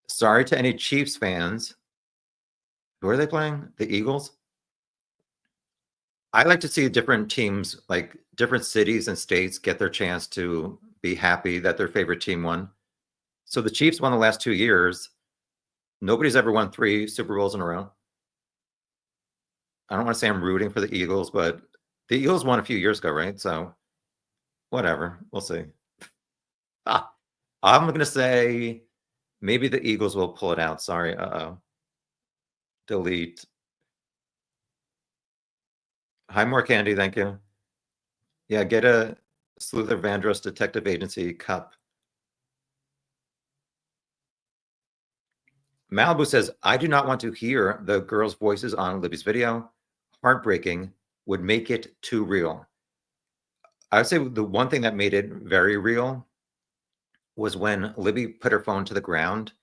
sorry to any Chiefs fans. Who are they playing? The Eagles? I like to see different teams, like different cities and states, get their chance to be happy that their favorite team won. So the Chiefs won the last 2 years. Nobody's ever won 3 Super Bowls in a row. I don't want to say I'm rooting for the Eagles, but the Eagles won a few years ago, right? So whatever. We'll see. I'm going to say maybe the Eagles will pull it out. Sorry. Delete. Hi, more candy. Thank you. Yeah, get a Sluther Vandross Detective Agency cup. Malibu says, I do not want to hear the girls' voices on Libby's video. Heartbreaking, would make it too real. I would say the one thing that made it very real was when Libby put her phone to the ground,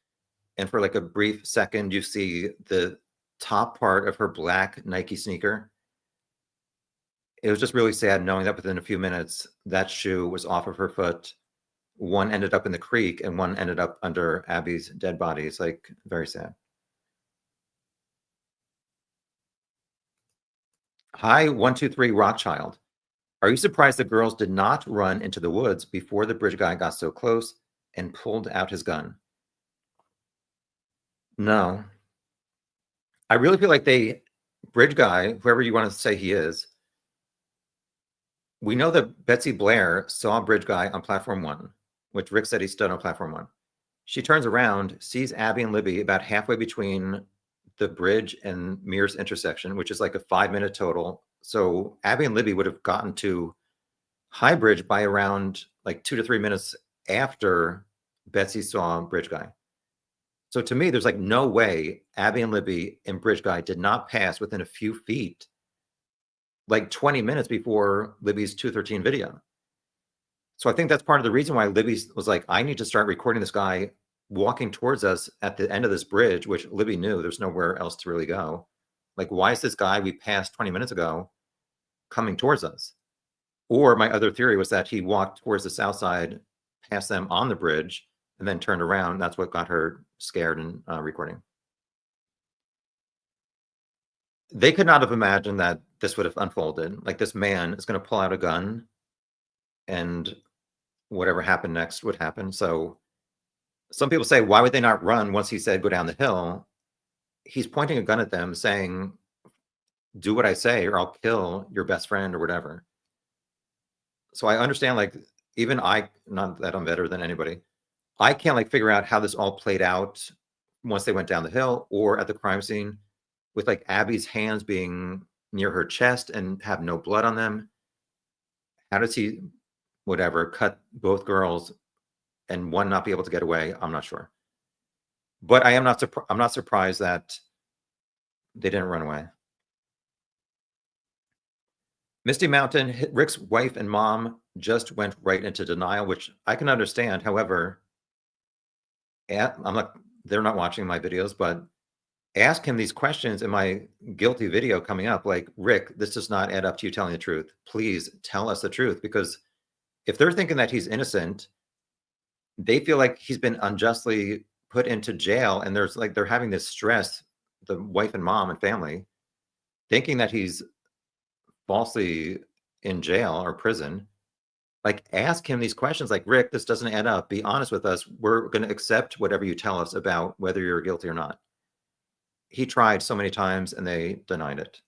and for like a brief second, you see the top part of her black Nike sneaker. It was just really sad knowing that within a few minutes, that shoe was off of her foot. One ended up in the creek and one ended up under Abby's dead body. It's like very sad. Hi, 123 Rockchild. Are you surprised the girls did not run into the woods before the bridge guy got so close and pulled out his gun? No. I really feel like bridge guy, whoever you want to say he is, we know that Betsy Blair saw bridge guy on platform 1, which Rick said he stood on platform 1. She turns around, sees Abby and Libby about halfway between the bridge and Mears intersection, which is like a 5-minute total. So Abby and Libby would have gotten to High Bridge by around like 2 to 3 minutes after Betsy saw bridge guy. So to me, there's like no way Abby and Libby and bridge guy did not pass within a few feet like 20 minutes before Libby's 213 video. So I think that's part of the reason why Libby was like, I need to start recording this guy walking towards us at the end of this bridge, which Libby knew there's nowhere else to really go. Like, why is this guy we passed 20 minutes ago coming towards us? Or my other theory was that he walked towards the south side, past them on the bridge, and then turned around. That's what got her scared and recording. They could not have imagined that this would have unfolded. Like, this man is going to pull out a gun and whatever happened next would happen. So some people say, why would they not run once he said, go down the hill? He's pointing a gun at them saying, do what I say or I'll kill your best friend or whatever. So I understand, like, even I, not that I'm better than anybody, I can't like figure out how this all played out once they went down the hill or at the crime scene with like Abby's hands being near her chest and have no blood on them. How does he, whatever, cut both girls and one not be able to get away? I'm not sure. But I'm not surprised that they didn't run away. Misty Mountain, Rick's wife and mom just went right into denial, which I can understand. However, they're not watching my videos, but ask him these questions in my guilty video coming up. Like, Rick, this does not add up to you telling the truth. Please tell us the truth. Because if they're thinking that he's innocent, they feel like he's been unjustly put into jail. And there's like, they're having this stress, the wife and mom and family, thinking that he's falsely in jail or prison. Like, ask him these questions like, Rick, this doesn't add up. Be honest with us. We're going to accept whatever you tell us about whether you're guilty or not. He tried so many times and they denied it.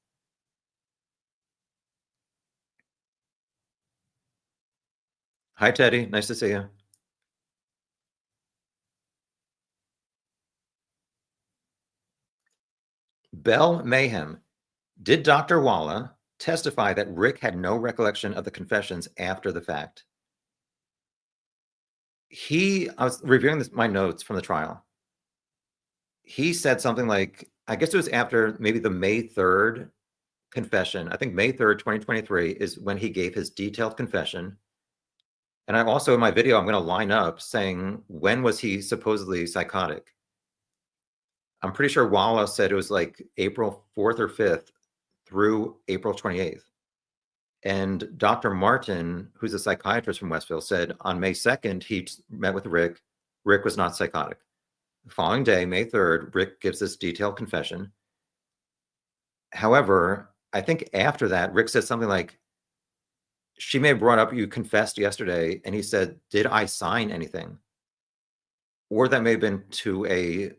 Hi, Teddy. Nice to see you. Bell Mayhem. Did Dr. Walla testify that Rick had no recollection of the confessions after the fact? I was reviewing my notes from the trial. He said something like, I guess it was after maybe the May 3rd confession. I think May 3rd, 2023 is when he gave his detailed confession. And I also, in my video, I'm going to line up saying, when was he supposedly psychotic? I'm pretty sure Walla said it was like April 4th or 5th through April 28th. And Dr. Martin, who's a psychiatrist from Westville, said on May 2nd, he met with Rick. Rick was not psychotic. The following day, May 3rd, Rick gives this detailed confession. However, I think after that, Rick said something like, she may have brought up, you confessed yesterday. And he said, did I sign anything? Or that may have been to a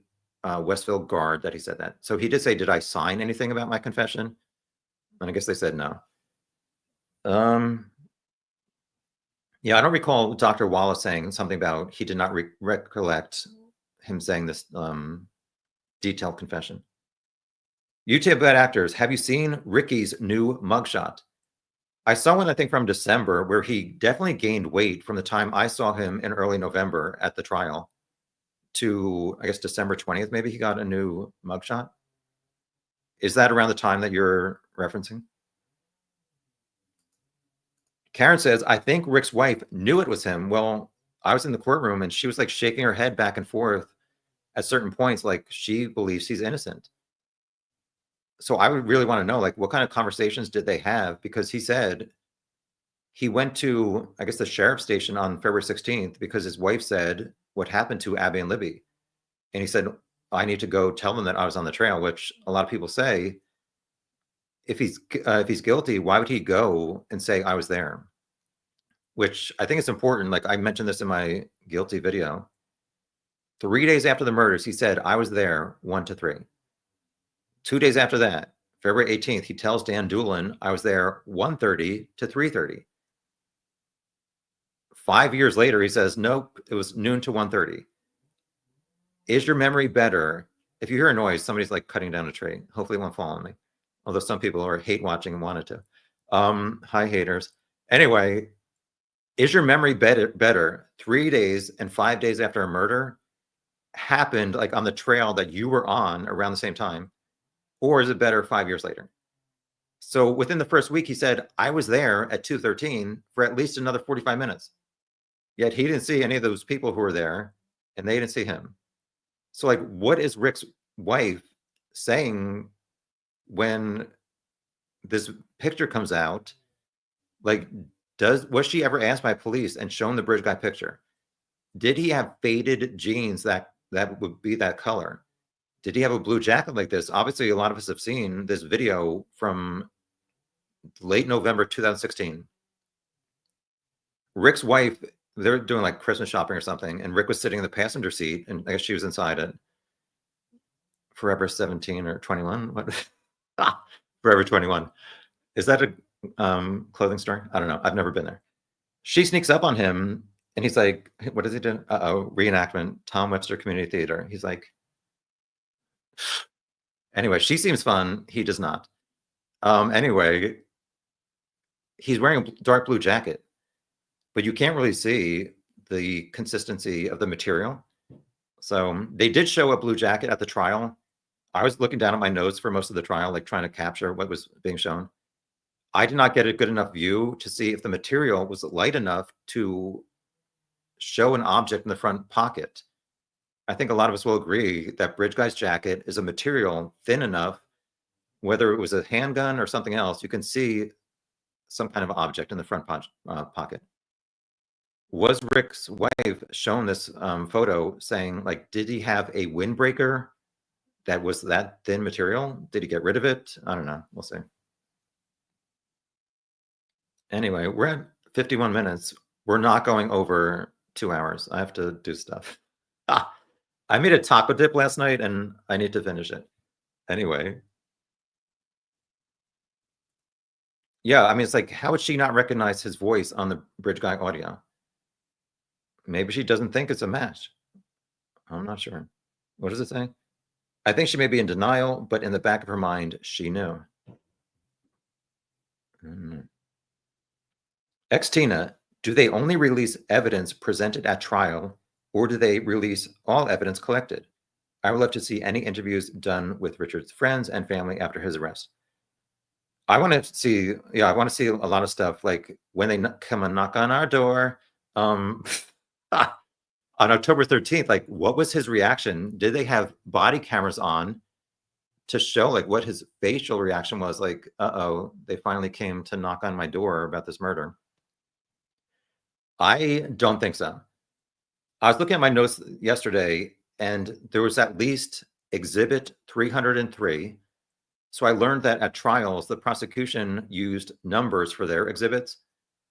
Westville guard that he said that. So he did say, did I sign anything about my confession? And I guess they said no. Yeah, I don't recall Dr. Wallace saying something about he did not recollect him saying this detailed confession. YouTube Bad Actors, have you seen Ricky's new mugshot? I saw one, I think, from December, where he definitely gained weight from the time I saw him in early November at the trial to, I guess, December 20th. Maybe he got a new mugshot. Is that around the time that you're referencing? Karen says, I think Rick's wife knew it was him. Well, I was in the courtroom and she was like shaking her head back and forth at certain points, like she believes he's innocent. So I would really want to know, like, what kind of conversations did they have? Because he said he went to, I guess, the sheriff's station on February 16th because his wife said what happened to Abby and Libby. And he said, I need to go tell them that I was on the trail, which a lot of people say, if he's guilty, why would he go and say I was there? Which I think is important. Like I mentioned this in my guilty video. 3 days after the murders, he said, I was there 1 to 3. 2 days after that, February 18th, he tells Dan Doolin, I was there 1:30 to 3:30. 5 years later, he says, nope, it was noon to 1:30. Is your memory better? If you hear a noise, somebody's like cutting down a tree. Hopefully it won't fall on me. Although some people are hate watching and wanted to. Hi, haters. Anyway, is your memory better 3 days and 5 days after a murder happened like on the trail that you were on around the same time? Or is it better 5 years later? So within the first week, he said, I was there at 2:13 for at least another 45 minutes. Yet he didn't see any of those people who were there, and they didn't see him. So, like, what is Rick's wife saying when this picture comes out? Like, was she ever asked by police and shown the bridge guy picture? Did he have faded jeans that would be that color? Did he have a blue jacket like this? Obviously, a lot of us have seen this video from late November 2016. Rick's wife, they're doing like Christmas shopping or something, and Rick was sitting in the passenger seat, and I guess she was inside it. Forever 17 or 21? What? Forever 21. Is that a clothing store? I don't know. I've never been there. She sneaks up on him, and he's like, what does he do? Uh-oh, reenactment, Tom Webster Community Theater. He's like, anyway, she seems fun. He does not. Anyway, he's wearing a dark blue jacket, but you can't really see the consistency of the material. So they did show a blue jacket at the trial. I was looking down at my notes for most of the trial, like trying to capture what was being shown. I did not get a good enough view to see if the material was light enough to show an object in the front pocket. I think a lot of us will agree that Bridge Guy's jacket is a material thin enough, whether it was a handgun or something else, you can see some kind of object in the front pocket. Was Rick's wife shown this photo saying, like, did he have a windbreaker that was that thin material? Did he get rid of it? I don't know. We'll see. Anyway, we're at 51 minutes. We're not going over 2 hours. I have to do stuff. I made a taco dip last night and I need to finish it. Anyway. Yeah, I mean, it's like, how would she not recognize his voice on the Bridge Guy audio? Maybe she doesn't think it's a match. I'm not sure. What does it say? I think she may be in denial, but in the back of her mind, she knew. Ex-Tina, do they only release evidence presented at trial, or do they release all evidence collected? I would love to see any interviews done with Richard's friends and family after his arrest. I want to see, I want to see a lot of stuff, like when they come and knock on our door. On October 13th, like, what was his reaction? Did they have body cameras on to show like what his facial reaction was? Like, uh-oh, they finally came to knock on my door about this murder. I don't think so. I was looking at my notes yesterday, and there was at least exhibit 303. So I learned that at trials, the prosecution used numbers for their exhibits,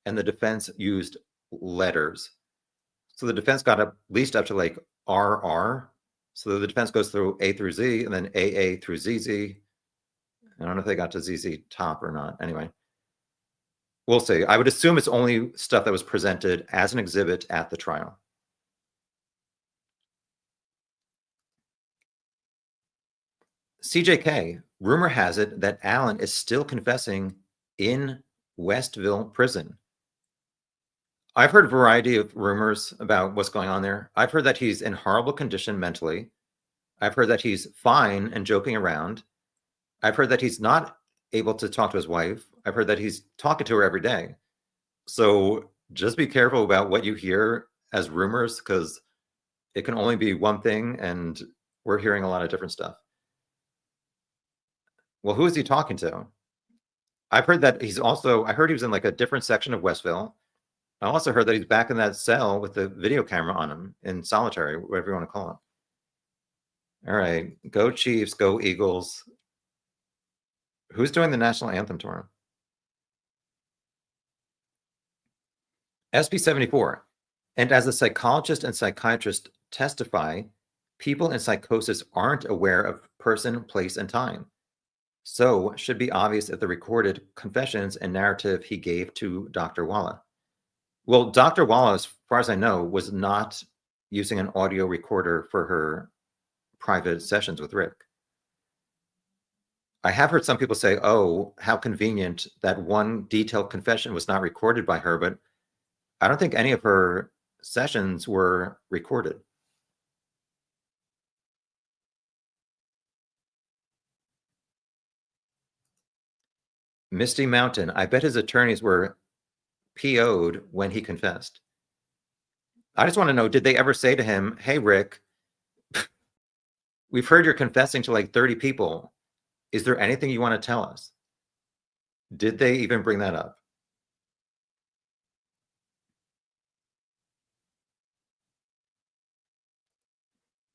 and the defense used letters. So the defense got at least up to like RR. So the defense goes through A through Z, and then AA through ZZ. I don't know if they got to ZZ top or not. Anyway, we'll see. I would assume it's only stuff that was presented as an exhibit at the trial. CJK, rumor has it that Allen is still confessing in Westville prison. I've heard a variety of rumors about what's going on there. I've heard that he's in horrible condition mentally. I've heard that he's fine and joking around. I've heard that he's not able to talk to his wife. I've heard that he's talking to her every day. So just be careful about what you hear as rumors, because it can only be one thing, and we're hearing a lot of different stuff. Well, who is he talking to? I've heard that I heard he was in like a different section of Westville. I also heard that he's back in that cell with the video camera on him in solitary, whatever you want to call it. All right, go Chiefs, go Eagles. Who's doing the national anthem tour? SB 74. And as the psychologist and psychiatrist testify, people in psychosis aren't aware of person, place, and time. So should be obvious if the recorded confessions and narrative he gave to Dr. Walla. Well, Dr. Walla, as far as I know, was not using an audio recorder for her private sessions with Rick. I have heard some people say, oh, how convenient that one detailed confession was not recorded by her, but I don't think any of her sessions were recorded. Misty Mountain. I bet his attorneys were PO'd when he confessed. I just want to know, did they ever say to him, hey, Rick, we've heard you're confessing to like 30 people. Is there anything you want to tell us? Did they even bring that up?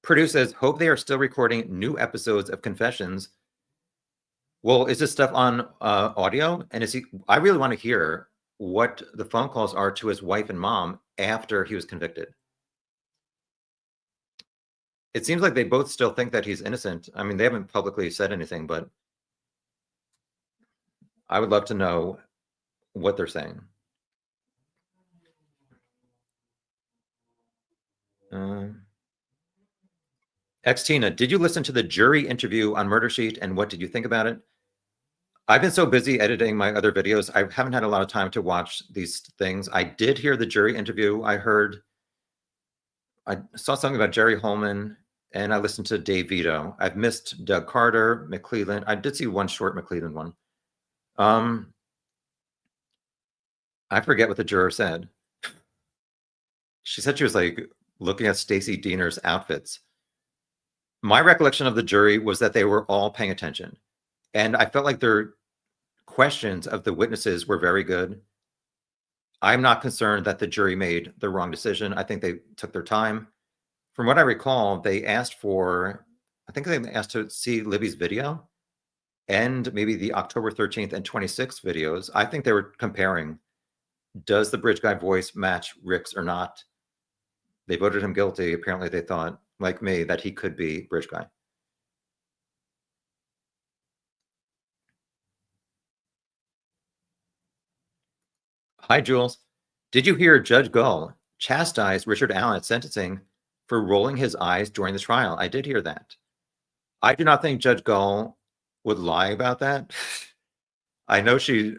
Purdue says, hope they are still recording new episodes of Confessions. Well, is this stuff on audio? And is he? I really want to hear what the phone calls are to his wife and mom after he was convicted. It seems like they both still think that he's innocent. I mean, they haven't publicly said anything, but I would love to know what they're saying. Tina, did you listen to the jury interview on Murder Sheet, and what did you think about it? I've been so busy editing my other videos, I haven't had a lot of time to watch these things. I did hear the jury interview. I saw something about Jerry Holman, and I listened to Dave Vito. I've missed Doug Carter, McClelland. I did see one short McClelland one. I forget what the juror said. She said she was like looking at Stacey Diener's outfits. My recollection of the jury was that they were all paying attention. And I felt like their questions of the witnesses were very good. I'm not concerned that the jury made the wrong decision. I think they took their time. From what I recall, they asked to see Libby's video and maybe the October 13th and 26th videos. I think they were comparing, does the bridge guy voice match Rick's or not? They voted him guilty. Apparently they thought, like me, that he could be bridge guy. Hi, Jules. Did you hear Judge Gull chastise Richard Allen at sentencing for rolling his eyes during the trial? I did hear that. I do not think Judge Gull would lie about that. I know she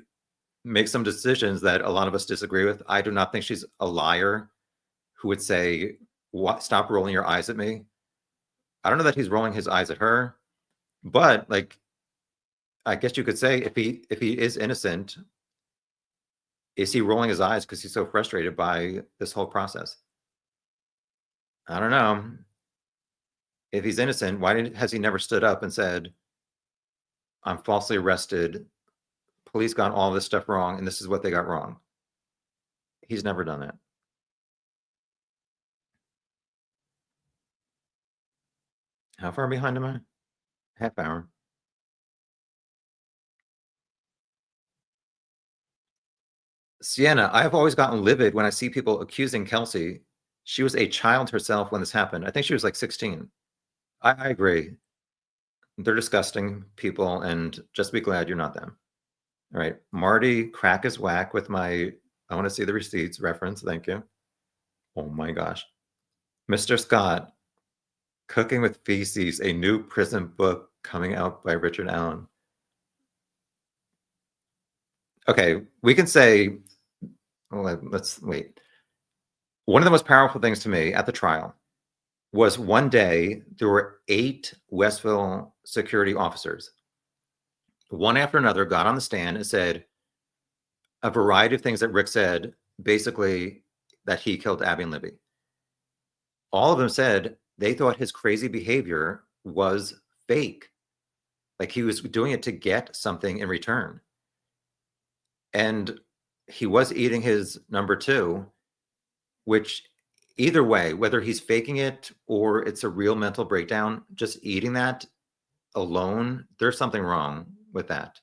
makes some decisions that a lot of us disagree with. I do not think she's a liar who would say, "What? Stop rolling your eyes at me." I don't know that he's rolling his eyes at her, but like, I guess you could say if he is innocent, is he rolling his eyes because he's so frustrated by this whole process? I don't know. If he's innocent, why has he never stood up and said, I'm falsely arrested, police got all this stuff wrong, and this is what they got wrong? He's never done that. How far behind am I? Half hour. Sienna, I have always gotten livid when I see people accusing Kelsey. She was a child herself when this happened. I think she was like 16. I agree. They're disgusting people, and just be glad you're not them. All right. Marty, crack is whack with my I want to see the receipts reference. Thank you. Oh my gosh. Mr. Scott, Cooking with Feces, a new prison book coming out by Richard Allen. Okay, we can say, let's wait. One of the most powerful things to me at the trial was one day there were 8 Westville security officers. One after another got on the stand and said a variety of things that Rick said, basically that he killed Abby and Libby. All of them said they thought his crazy behavior was fake. Like he was doing it to get something in return. And he was eating his number 2, which either way, whether he's faking it or it's a real mental breakdown, just eating that alone, there's something wrong with that.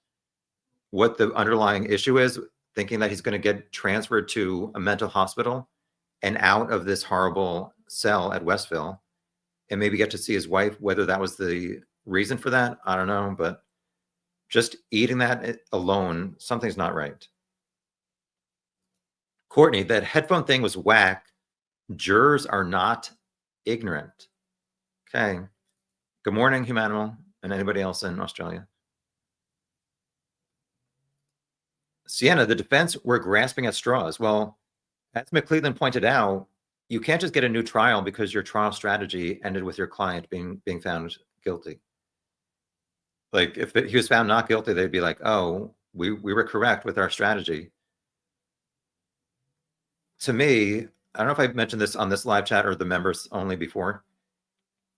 What the underlying issue is, thinking that he's going to get transferred to a mental hospital and out of this horrible cell at Westville and maybe get to see his wife, whether that was the reason for that, I don't know, but just eating that alone, something's not right. Courtney, that headphone thing was whack. Jurors are not ignorant. Okay. Good morning, Humanimal, and anybody else in Australia. Sienna, the defense were grasping at straws. Well, as McClelland pointed out, you can't just get a new trial because your trial strategy ended with your client being found guilty. Like if he was found not guilty, they'd be like, oh, We were correct with our strategy. To me, I don't know if I've mentioned this on this live chat or the members only before.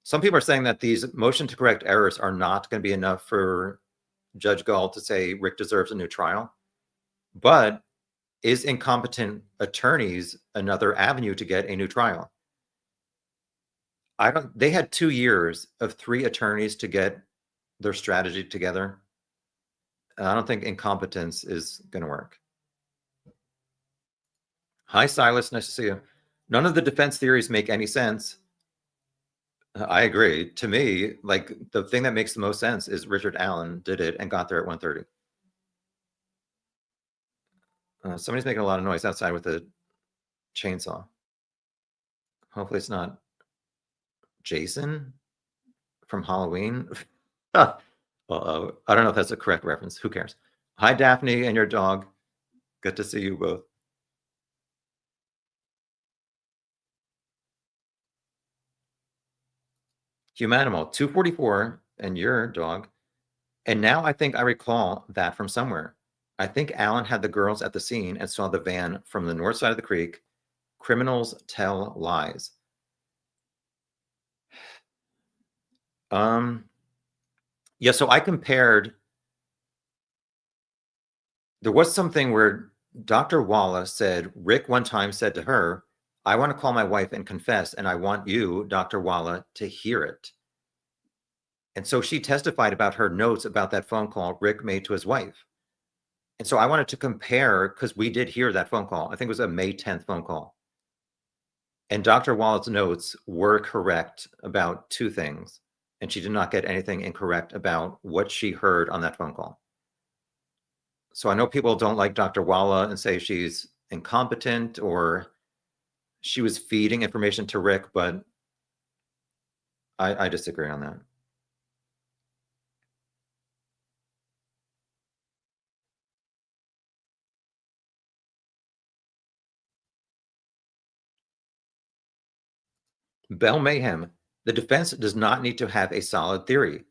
Some people are saying that these motion to correct errors are not going to be enough for Judge Gall to say Rick deserves a new trial. But is incompetent attorneys another avenue to get a new trial? They had 2 years of 3 attorneys to get their strategy together. I don't think incompetence is going to work. Hi, Silas. Nice to see you. None of the defense theories make any sense. I agree. To me, like the thing that makes the most sense is Richard Allen did it and got there at 1:30. Somebody's making a lot of noise outside with a chainsaw. Hopefully it's not Jason from Halloween. I don't know if that's a correct reference. Who cares? Hi, Daphne and your dog. Good to see you both. Humanimal, 244 and your dog. And now I think I recall that from somewhere. I think Alan had the girls at the scene and saw the van from the north side of the creek. Criminals tell lies. Yeah, so I compared. There was something where Dr. Walla said, Rick one time said to her, I want to call my wife and confess, and I want you, Dr. Walla, to hear it. And so she testified about her notes about that phone call Rick made to his wife. And so I wanted to compare, because we did hear that phone call. I think it was a May 10th phone call. And Dr. Walla's notes were correct about 2 things. And she did not get anything incorrect about what she heard on that phone call. So I know people don't like Dr. Walla and say she's incompetent or she was feeding information to Rick, but I disagree on that. Bell Mayhem, the defense does not need to have a solid theory.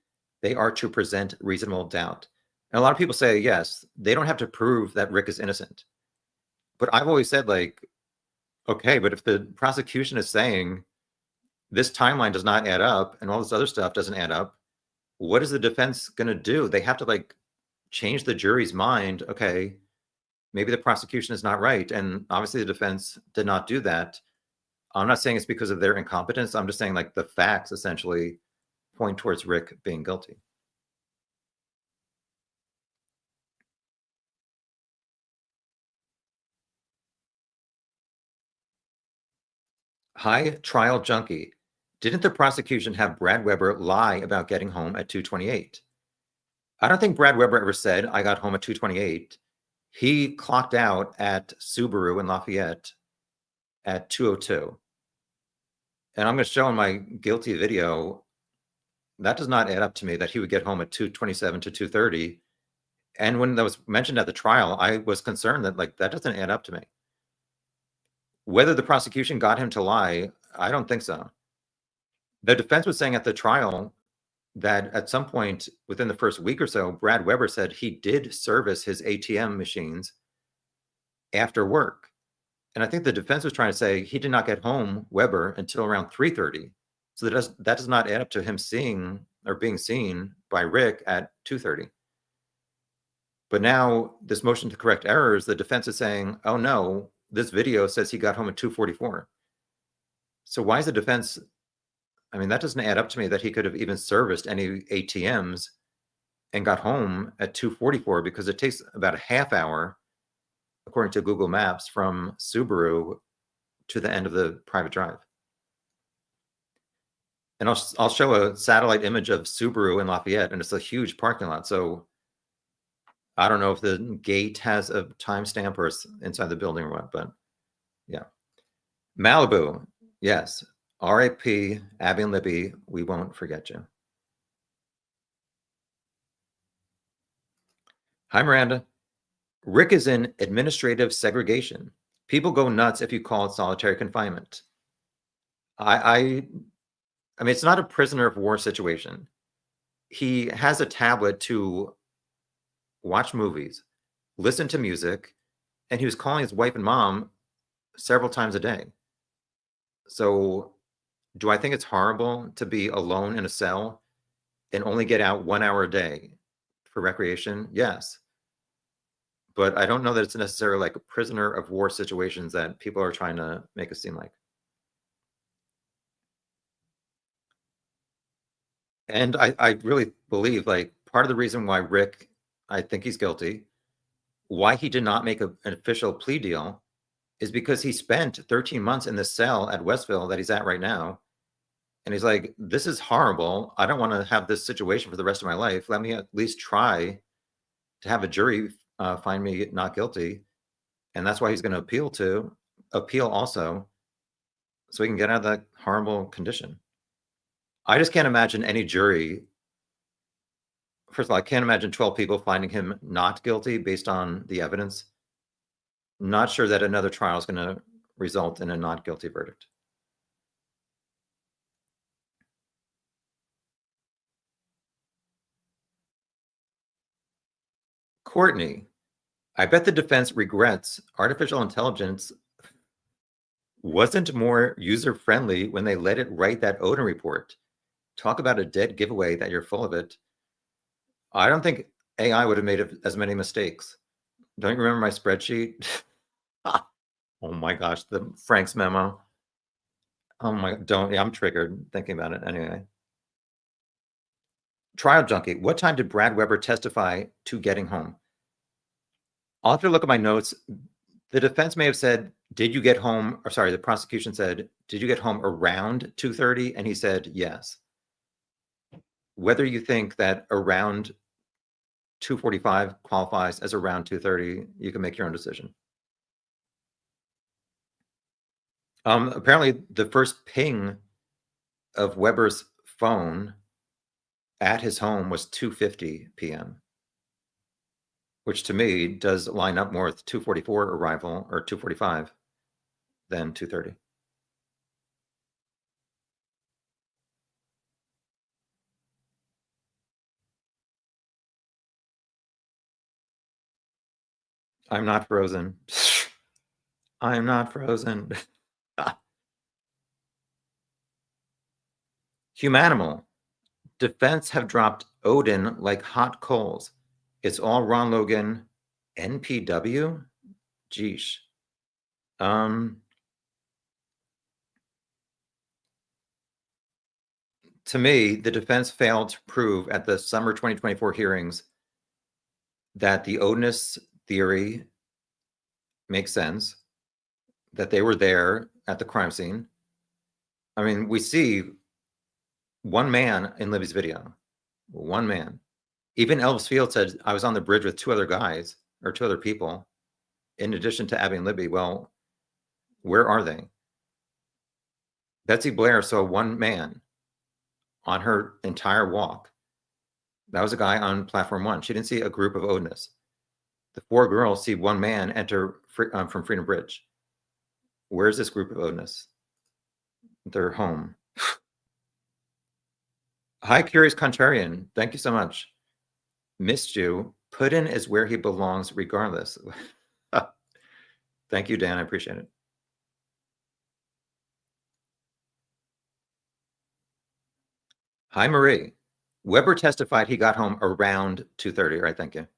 They are to present reasonable doubt. And a lot of people say, yes, they don't have to prove that Rick is innocent. But I've always said, like, okay, but if the prosecution is saying this timeline does not add up and all this other stuff doesn't add up, what is the defense going to do? They have to like change the jury's mind. Okay, maybe the prosecution is not right. And obviously the defense did not do that. I'm not saying it's because of their incompetence. I'm just saying like the facts essentially point towards Rick being guilty. Hi, trial junkie. Didn't the prosecution have Brad Weber lie about getting home at 2:28? I don't think Brad Weber ever said, I got home at 2:28. He clocked out at Subaru in Lafayette at 2:02. And I'm going to show in my guilty video, that does not add up to me that he would get home at 2:27 to 2:30. And when that was mentioned at the trial, I was concerned that like that doesn't add up to me. Whether the prosecution got him to lie, I don't think so. The defense was saying at the trial that at some point within the first week or so, Brad Weber said he did service his ATM machines after work. And I think the defense was trying to say he did not get home, Weber, until around 3:30. So that does not add up to him seeing or being seen by Rick at 2:30. But now this motion to correct errors, the defense is saying, oh no, this video says he got home at 2:44. So why is the defense? I mean, that doesn't add up to me that he could have even serviced any ATMs and got home at 2:44 because it takes about a half hour, according to Google Maps, from Subaru to the end of the private drive. And I'll show a satellite image of Subaru in Lafayette, and it's a huge parking lot. So I don't know if the gate has a timestamp or it's inside the building or what, but yeah. Malibu, yes. RIP, Abby and Libby, we won't forget you. Hi, Miranda. Rick is in administrative segregation. People go nuts if you call it solitary confinement. I mean, it's not a prisoner of war situation. He has a tablet to watch movies. listened to music, and he was calling his wife and mom several times a day. So, do I think it's horrible to be alone in a cell and only get out 1 hour a day for recreation? Yes. But I don't know that it's necessarily like a prisoner of war situations that people are trying to make it seem like. And I really believe like part of the reason why Rick, I think he's guilty, why he did not make an official plea deal is because he spent 13 months in the cell at Westville that he's at right now. And he's like, this is horrible. I don't want to have this situation for the rest of my life. Let me at least try to have a jury find me not guilty. And that's why he's going to appeal also, so he can get out of that horrible condition. I just can't imagine any jury. First of all, I can't imagine 12 people finding him not guilty based on the evidence. Not sure that another trial is going to result in a not guilty verdict. Courtney, I bet the defense regrets artificial intelligence wasn't more user friendly when they let it write that Odin report. Talk about a dead giveaway that you're full of it. I don't think AI would have made as many mistakes. Don't you remember my spreadsheet? Oh my gosh, the Frank's memo. Oh my, don't, yeah, I'm triggered thinking about it anyway. Trial junkie, what time did Brad Weber testify to getting home? I'll have to look at my notes. The defense may have said, did you get home? Or sorry, the prosecution said, did you get home around 2:30? And he said, yes. Whether you think that around 2:45 qualifies as around 2:30, you can make your own decision. Apparently, the first ping of Weber's phone at his home was 2:50 p.m., which to me does line up more with 2:44 arrival or 2:45 than 2:30. I'm not frozen. I'm not frozen. Humanimal. Defense have dropped Odin like hot coals. It's all Ron Logan. NPW? Geesh. To me, the defense failed to prove at the summer 2024 hearings that the Odinist theory makes sense, that they were there at the crime scene. I mean, we see one man in Libby's video, one man. Even Elvis Field said, I was on the bridge with two other guys or two other people, in addition to Abby and Libby. Well, where are they? Betsy Blair saw one man on her entire walk. That was a guy on platform one. She didn't see a group of Odinists. The four girls see one man enter from Freedom Bridge. Where's this group of Odinists? They're home. Hi, Curious Contrarian. Thank you so much. Missed you. Puddin is where he belongs regardless. Thank you, Dan. I appreciate it. Hi, Marie. Weber testified he got home around 2:30. Right, thank you.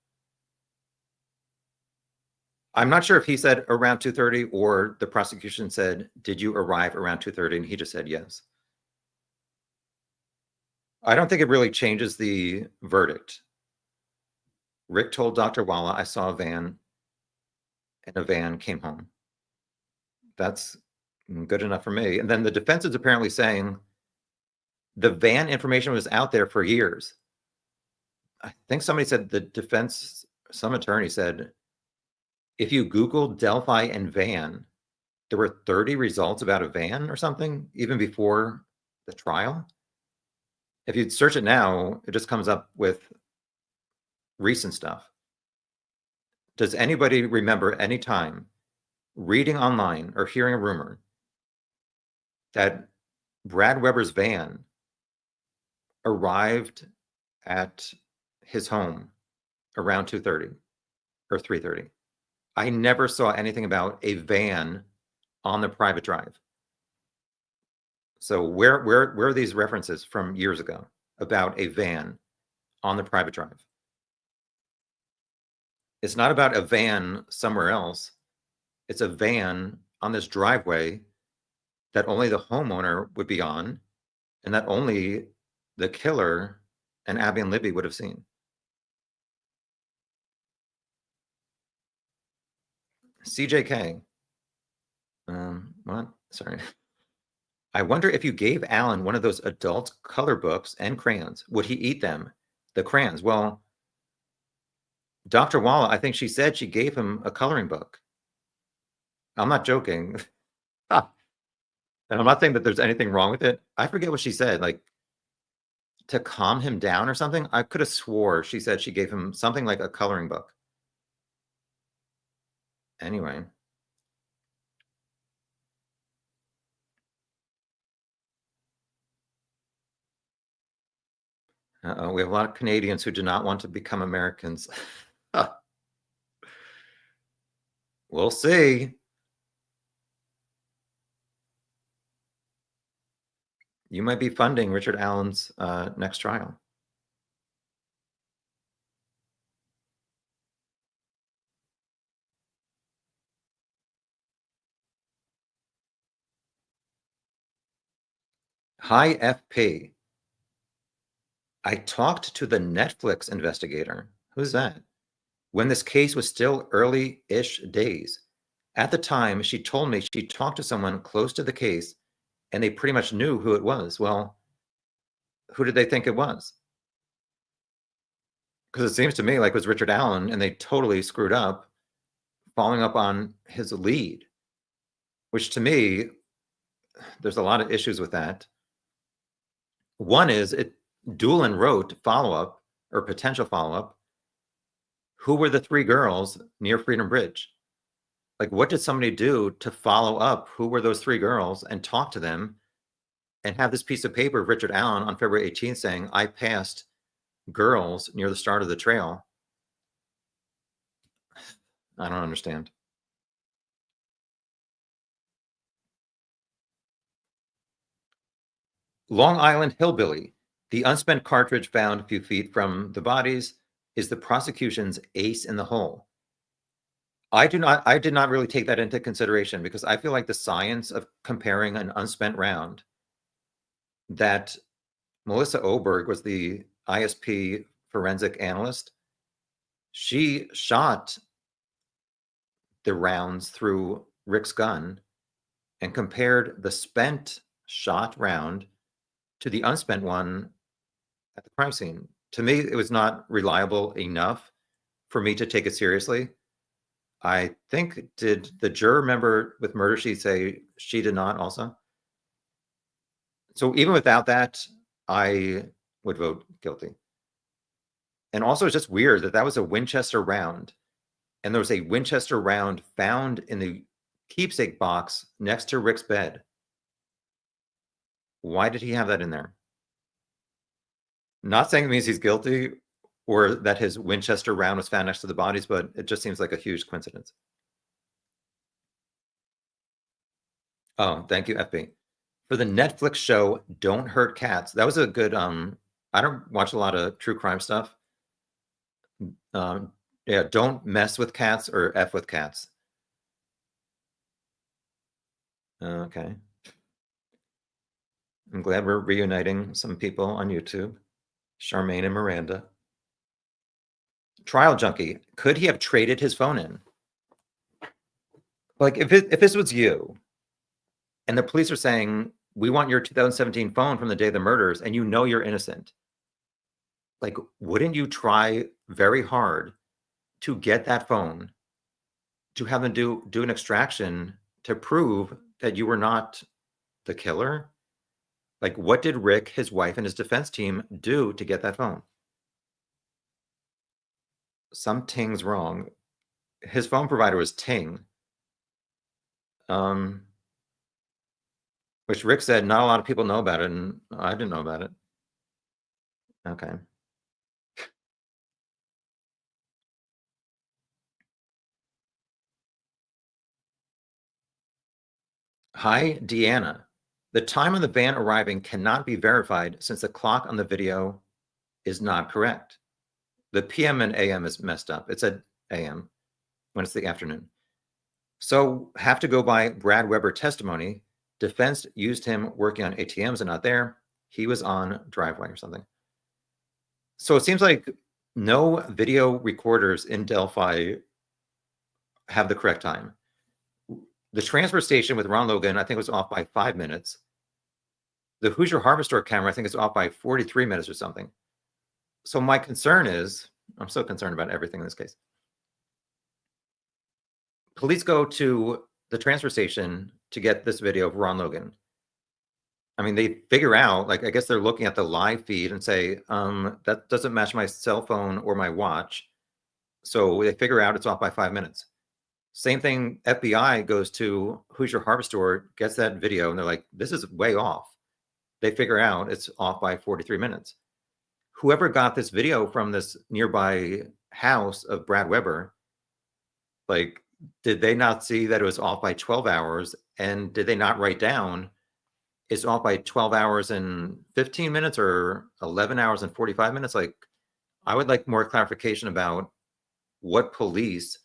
I'm not sure if he said around 2:30 or the prosecution said, did you arrive around 2:30? And he just said yes. I don't think it really changes the verdict. Rick told Dr. Walla, I saw a van and a van came home. That's good enough for me. And then the defense is apparently saying the van information was out there for years. I think somebody said the defense, some attorney said, if you Google Delphi and van, there were 30 results about a van or something, even before the trial. If you search it now, it just comes up with recent stuff. Does anybody remember any time reading online or hearing a rumor that Brad Weber's van arrived at his home around 2:30? or 3:30. I never saw anything about a van on the private drive. So where are these references from years ago about a van on the private drive? It's not about a van somewhere else. It's a van on this driveway that only the homeowner would be on and that only the killer and Abby and Libby would have seen. CJK. What? Sorry. I wonder if you gave Alan one of those adult color books and crayons, would he eat them? The crayons. Well, Dr. Walla, I think she said she gave him a coloring book. I'm not joking. And I'm not saying that there's anything wrong with it. I forget what she said, like to calm him down or something. I could have swore she said she gave him something like a coloring book. Anyway. Uh-oh, we have a lot of Canadians who do not want to become Americans. We'll see. You might be funding Richard Allen's next trial. Hi, FP. I talked to the Netflix investigator. Who's that? When this case was still early-ish days. At the time, she told me she talked to someone close to the case and they pretty much knew who it was. Well, who did they think it was? Because it seems to me like it was Richard Allen and they totally screwed up following up on his lead, which to me, there's a lot of issues with that. One is Doolin wrote follow-up or potential follow-up. Who were the three girls near Freedom Bridge? Like, what did somebody do to follow up who were those three girls and talk to them and have this piece of paper of Richard Allen on February 18th saying, I passed girls near the start of the trail? I don't understand. Long Island Hillbilly. The unspent cartridge found a few feet from the bodies is the prosecution's ace in the hole. I did not really take that into consideration because I feel like the science of comparing an unspent round that Melissa Oberg was the ISP forensic analyst. She shot the rounds through Rick's gun and compared the spent shot round to the unspent one at the crime scene. To me, it was not reliable enough for me to take it seriously. I think, did the juror member with murder sheet say she did not also? So even without that, I would vote guilty. And also, it's just weird that that was a Winchester round. And there was a Winchester round found in the keepsake box next to Rick's bed. Why did he have that in there? Not saying it means he's guilty or that his Winchester round was found next to the bodies, but it just seems like a huge coincidence. Oh, thank you, FB. For the Netflix show Don't Hurt Cats, that was a good, I don't watch a lot of true crime stuff. Yeah, Don't Mess with Cats or F with Cats. Okay. I'm glad we're reuniting some people on YouTube. Charmaine and Miranda. Trial junkie. Could he have traded his phone in? Like, if this was you and the police are saying, we want your 2017 phone from the day of the murders, and you know you're innocent, like, wouldn't you try very hard to get that phone, to have them do an extraction to prove that you were not the killer? Like, what did Rick, his wife, and his defense team do to get that phone? Something's wrong. His phone provider was Ting. Which Rick said not a lot of people know about it, and I didn't know about it. Okay. Hi, Deanna. The time on the van arriving cannot be verified since the clock on the video is not correct. The PM and AM is messed up. It said AM when it's the afternoon. So have to go by Brad Weber testimony. Defense used him working on ATMs and not there. He was on driveway or something. So it seems like no video recorders in Delphi have the correct time. The transfer station with Ron Logan, I think, was off by 5 minutes. The Hoosier Harbor Store camera, I think, is off by 43 minutes or something. So my concern is, I'm so concerned about everything in this case. Police go to the transfer station to get this video of Ron Logan. I mean, they figure out, like, I guess they're looking at the live feed and say, that doesn't match my cell phone or my watch. So they figure out it's off by 5 minutes. Same thing, FBI goes to Hoosier Harbor Store, gets that video, and they're like, this is way off. They figure out it's off by 43 minutes. Whoever got this video from this nearby house of Brad Weber, like, did they not see that it was off by 12 hours? And did they not write down it's off by 12 hours and 15 minutes or 11 hours and 45 minutes? Like, I would like more clarification about what police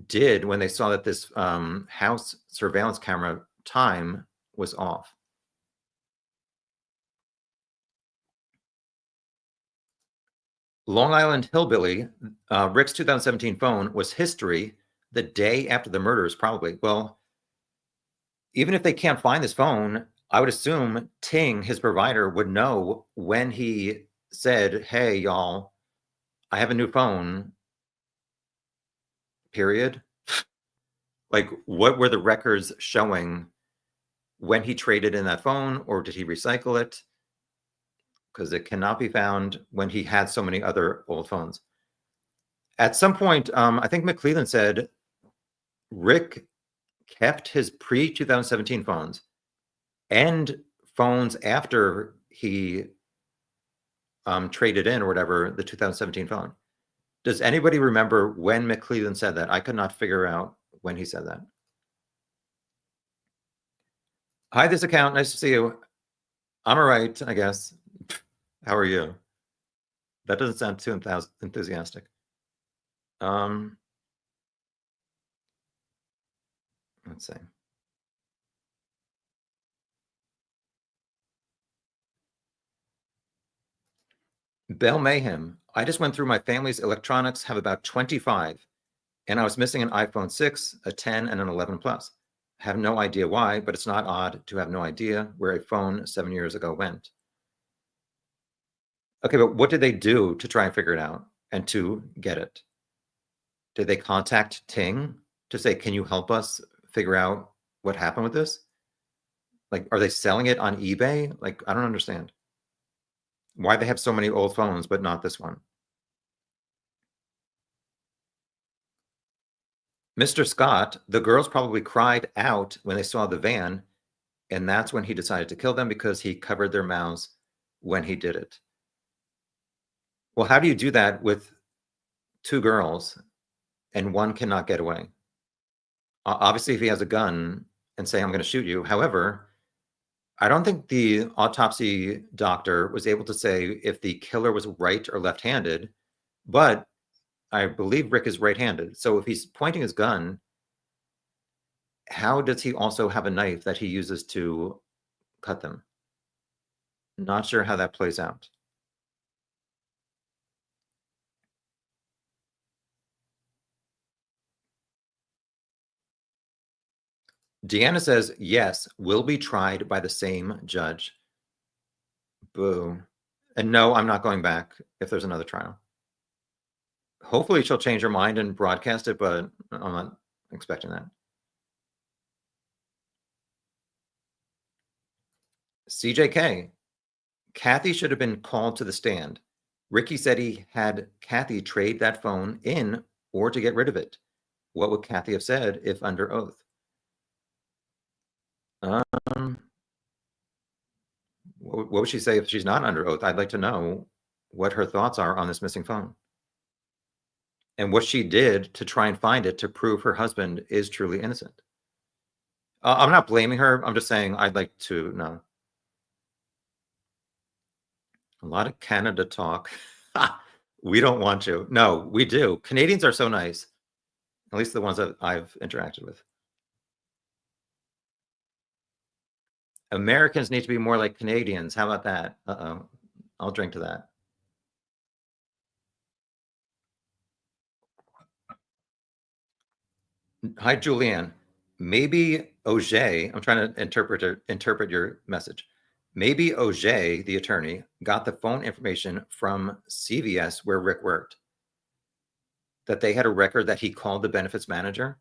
did when they saw that this house surveillance camera time was off. Long Island Hillbilly, Rick's 2017 phone was history the day after the murders, probably. Well, even if they can't find this phone, I would assume Ting, his provider, would know when he said, hey, y'all, I have a new phone, period. Like, what were the records showing when he traded in that phone, or did he recycle it? Because it cannot be found when he had so many other old phones. At some point, I think McClelland said Rick kept his pre-2017 phones and phones after he traded in or whatever, the 2017 phone. Does anybody remember when McClelland said that? I could not figure out when he said that. Hi, this account. Nice to see you. I'm all right, I guess. How are you? That doesn't sound too enthusiastic. Let's see. Bell Mayhem. I just went through my family's electronics, have about 25, and I was missing an iPhone 6, a 10, and an 11 Plus. I have no idea why, but it's not odd to have no idea where a phone 7 years ago went. Okay, but what did they do to try and figure it out and to get it? Did they contact Ting to say, can you help us figure out what happened with this? Like, are they selling it on eBay? Like, I don't understand why they have so many old phones, but not this one. Mr. Scott, the girls probably cried out when they saw the van, and that's when he decided to kill them because he covered their mouths when he did it. Well, how do you do that with two girls and one cannot get away? Obviously, if he has a gun and say, I'm going to shoot you. However, I don't think the autopsy doctor was able to say if the killer was right or left-handed, but I believe Rick is right-handed. So if he's pointing his gun, how does he also have a knife that he uses to cut them? Not sure how that plays out. Deanna says, yes, will be tried by the same judge. Boo. And no, I'm not going back if there's another trial. Hopefully she'll change her mind and broadcast it, but I'm not expecting that. CJK, Kathy should have been called to the stand. Ricky said he had Kathy trade that phone in or to get rid of it. What would Kathy have said if under oath? What would she say if she's not under oath? I'd like to know what her thoughts are on this missing phone and what she did to try and find it to prove her husband is truly innocent. I'm not blaming her. I'm just saying I'd like to know. A lot of Canada talk. We don't want to. No, we do. Canadians are so nice. At least the ones that I've interacted with. Americans need to be more like Canadians. How about that? Uh-oh. I'll drink to that. Hi, Julianne. Maybe Auger, I'm trying to interpret your message. Maybe Auger, the attorney, got the phone information from CVS where Rick worked, that they had a record that he called the benefits manager.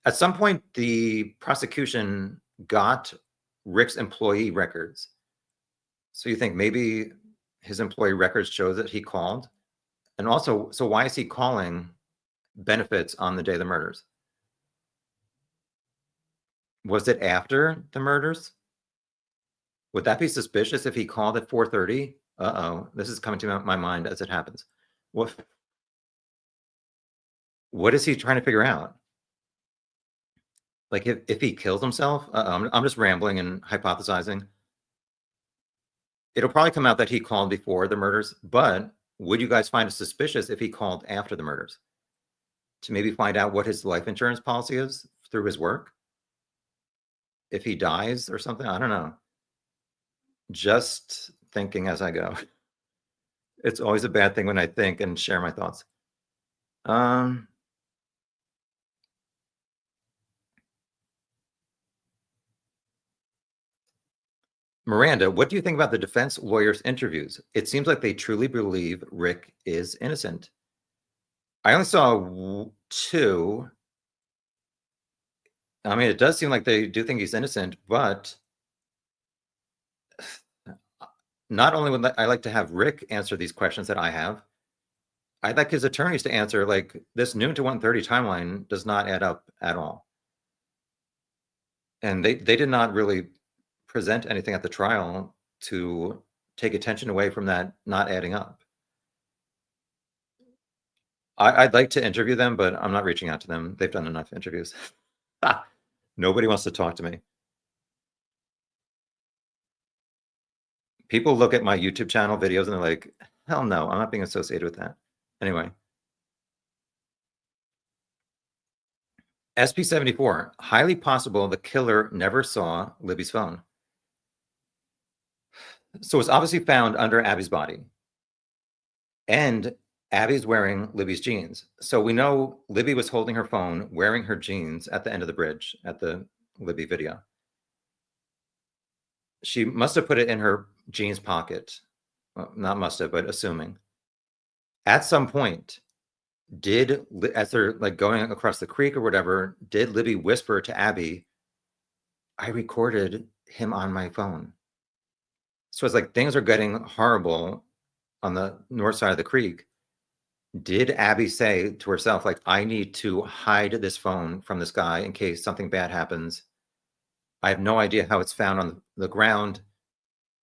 At some point, the prosecution got Rick's employee records. So you think maybe his employee records show that he called? And also, so why is he calling benefits on the day of the murders? Was it after the murders? Would that be suspicious if he called at 4:30? Uh-oh, this is coming to my mind as it happens. What what is he trying to figure out? Like if he kills himself? I'm just rambling and hypothesizing. It'll probably come out that he called before the murders, but would you guys find it suspicious if he called after the murders to maybe find out what his life insurance policy is through his work? If he dies or something? I don't know. Just thinking as I go. It's always a bad thing when I think and share my thoughts. Miranda, what do you think about the defense lawyers' interviews? It seems like they truly believe Rick is innocent. I only saw two. I mean, it does seem like they do think he's innocent, but not only would I like to have Rick answer these questions that I have, I'd like his attorneys to answer, like, this noon to 1:30 timeline does not add up at all. And they did not really present anything at the trial to take attention away from that not adding up. I'd like to interview them, but I'm not reaching out to them. They've done enough interviews. Nobody wants to talk to me. People look at my YouTube channel videos and they're like, hell no, I'm not being associated with that. Anyway, SP74, highly possible the killer never saw Libby's phone. So it's obviously found under Abby's body. And Abby's wearing Libby's jeans. So we know Libby was holding her phone, wearing her jeans at the end of the bridge at the Libby video. She must have put it in her jeans pocket. Well, not must have, but assuming. At some point, as they're like going across the creek or whatever, did Libby whisper to Abby, I recorded him on my phone? So it's like things are getting horrible on the north side of the creek. Did Abby say to herself, like, I need to hide this phone from this guy in case something bad happens? I have no idea how it's found on the ground.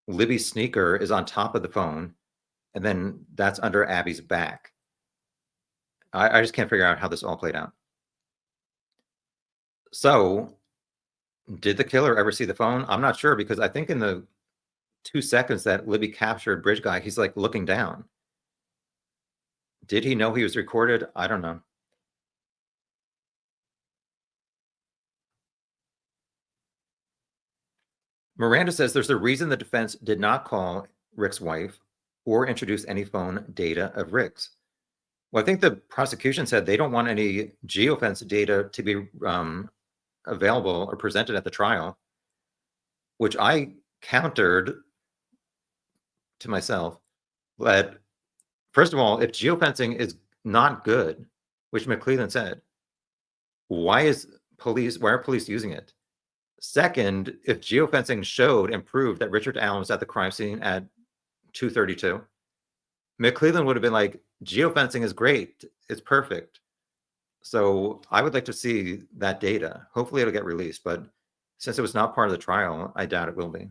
Libby's sneaker is on top of the phone, and then that's under Abby's back. I just can't figure out how this all played out. So, did the killer ever see the phone? I'm not sure, because I think in the 2 seconds that Libby captured Bridge Guy, he's like looking down. Did he know he was recorded? I don't know. Miranda says there's a reason the defense did not call Rick's wife or introduce any phone data of Rick's. Well, I think the prosecution said they don't want any geofence data to be available or presented at the trial, which I countered to myself. But first of all, if geofencing is not good, which McClelland said, why are police using it? Second, if geofencing showed and proved that Richard Allen was at the crime scene at 2:32, McClelland would have been like, geofencing is great. It's perfect. So I would like to see that data. Hopefully it'll get released, but since it was not part of the trial, I doubt it will be.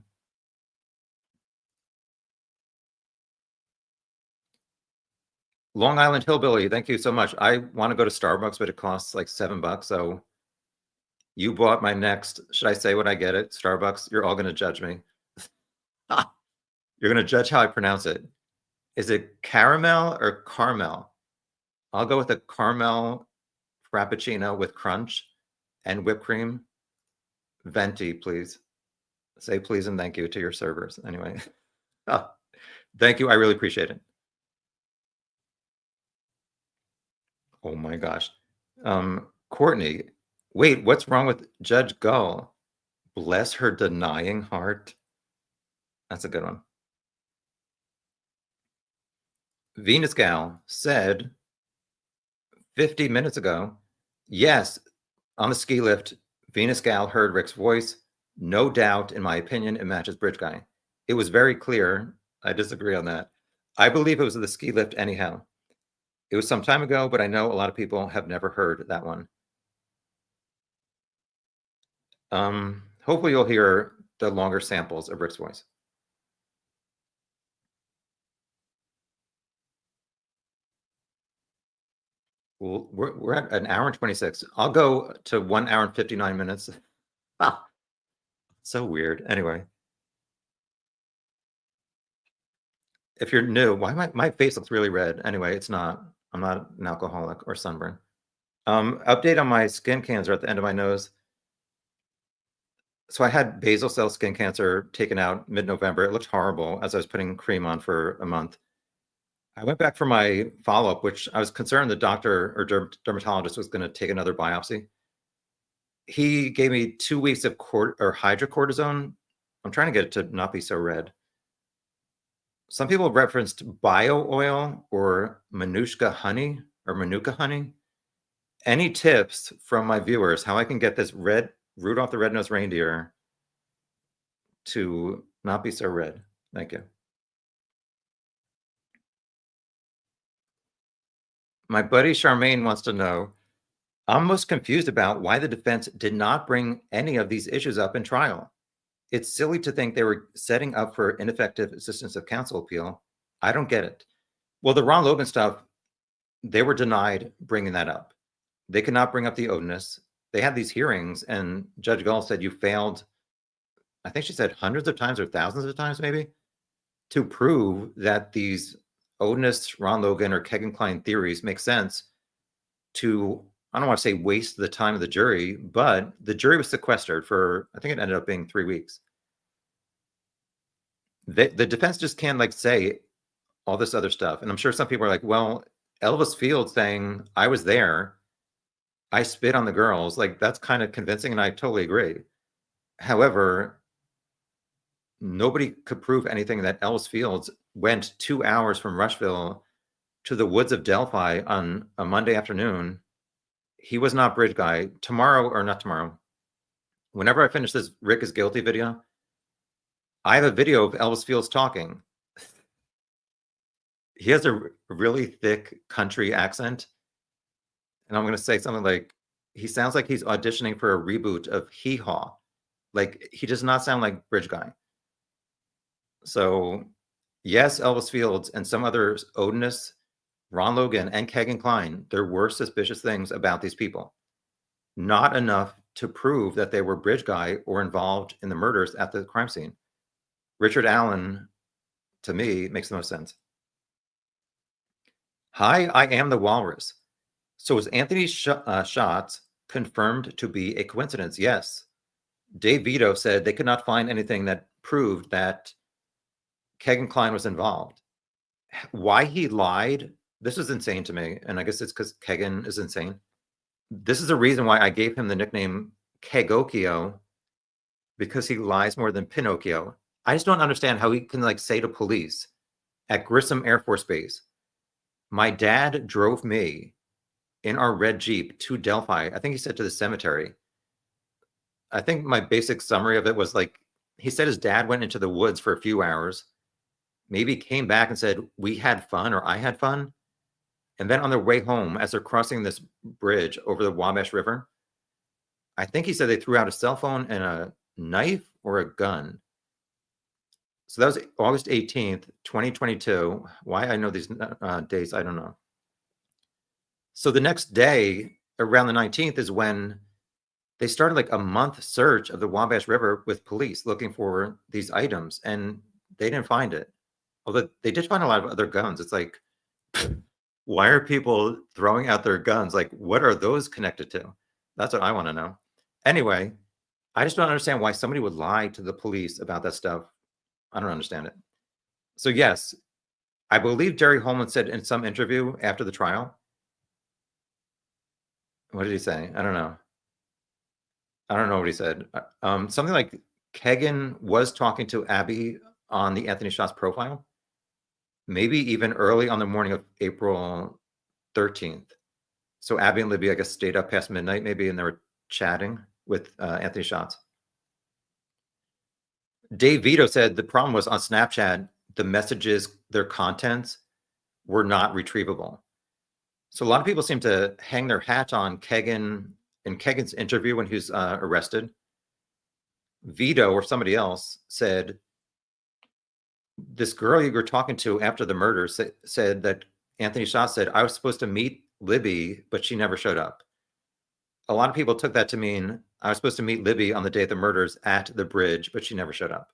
Long Island Hillbilly, thank you so much. I want to go to Starbucks, but it costs like $7. So You bought my next, should I say what I get at Starbucks? You're all going to judge me. You're going to judge how I pronounce it. Is it caramel or caramel? I'll go with a caramel frappuccino with crunch and whipped cream. Venti, please. Say please and thank you to your servers. Anyway, oh, thank you. I really appreciate it. Oh my gosh. Courtney, wait, what's wrong with Judge Gull? Bless her denying heart. That's a good one. Venus Gal said 50 minutes ago, yes, on the ski lift, Venus Gal heard Rick's voice. No doubt, in my opinion, it matches Bridge Guy. It was very clear. I disagree on that. I believe it was the ski lift anyhow. It was some time ago, but I know a lot of people have never heard that one. Hopefully you'll hear the longer samples of Rick's voice. Well, we're at an hour and 26. I'll go to 1 hour and 59 minutes. Ah, so weird. Anyway, if you're new, why my face looks really red? Anyway, it's not. I'm not an alcoholic or sunburn. Update on my skin cancer at the end of my nose. So I had basal cell skin cancer taken out mid-November. It looked horrible as I was putting cream on for a month. I went back for my follow-up, which I was concerned the doctor or dermatologist was going to take another biopsy. He gave me 2 weeks of hydrocortisone. I'm trying to get it to not be so red. Some people referenced bio oil or Manuka honey. Any tips from my viewers how I can get this Rudolph the Red-Nosed Reindeer to not be so red? Thank you. My buddy Charmaine wants to know, I'm most confused about why the defense did not bring any of these issues up in trial. It's silly to think they were setting up for ineffective assistance of counsel appeal. I don't get it. Well, the Ron Logan stuff, they were denied bringing that up. They could not bring up the odinous. They had these hearings, and Judge Gull said you failed, I think she said hundreds of times or thousands of times maybe, to prove that these odinous, Ron Logan, or Kegan Kline theories make sense to, I don't want to say waste the time of the jury, but the jury was sequestered for, I think it ended up being 3 weeks. The defense just can't like say all this other stuff. And I'm sure some people are like, well, Elvis Field saying I was there, I spit on the girls, like that's kind of convincing, and I totally agree. However, nobody could prove anything that Elvis Fields went 2 hours from Rushville to the woods of Delphi on a Monday afternoon. He was not Bridge Guy. Tomorrow, or not tomorrow, whenever I finish this Rick is guilty video, I have a video of Elvis Fields talking. He has a really thick country accent. And I'm going to say something like, he sounds like he's auditioning for a reboot of Hee Haw. Like, he does not sound like Bridge Guy. So, yes, Elvis Fields and some others, Odinus, Ron Logan, and Kegan Kline, there were suspicious things about these people. Not enough to prove that they were Bridge Guy or involved in the murders at the crime scene. Richard Allen, to me, makes the most sense. Hi, I am the Walrus. So was Anthony's shots confirmed to be a coincidence? Yes. Dave Vito said they could not find anything that proved that Kegan Kline was involved. Why he lied, this is insane to me. And I guess it's because Kegan is insane. This is the reason why I gave him the nickname Kegokio, because he lies more than Pinocchio. I just don't understand how he can like say to police at Grissom Air Force Base, my dad drove me in our red Jeep to Delphi. I think he said to the cemetery. I think my basic summary of it was like, he said his dad went into the woods for a few hours, maybe came back and said, we had fun, or I had fun. And then on their way home, as they're crossing this bridge over the Wabash River, I think he said they threw out a cell phone and a knife or a gun. So that was August 18th, 2022. Why I know these dates, I don't know. So the next day, around the 19th, is when they started like a month search of the Wabash River with police looking for these items, and they didn't find it. Although they did find a lot of other guns. It's like, why are people throwing out their guns? Like, what are those connected to? That's what I want to know. Anyway, I just don't understand why somebody would lie to the police about that stuff. I don't understand it. So, yes, I believe Jerry Holman said in some interview after the trial. What did he say? I don't know. I don't know what he said. Something like Kagan was talking to Abby on the Anthony Schatz profile, maybe even early on the morning of April 13th. So Abby and Libby, I guess, stayed up past midnight maybe, and they were chatting with Anthony Schatz. Dave Vito said the problem was on Snapchat, the messages, their contents were not retrievable. So a lot of people seem to hang their hat on Kagan in Kagan's interview when he was arrested. Vito or somebody else said, this girl you were talking to after the murder said that Anthony Schatz said, I was supposed to meet Libby, but she never showed up. A lot of people took that to mean I was supposed to meet Libby on the day of the murders at the bridge, but she never showed up.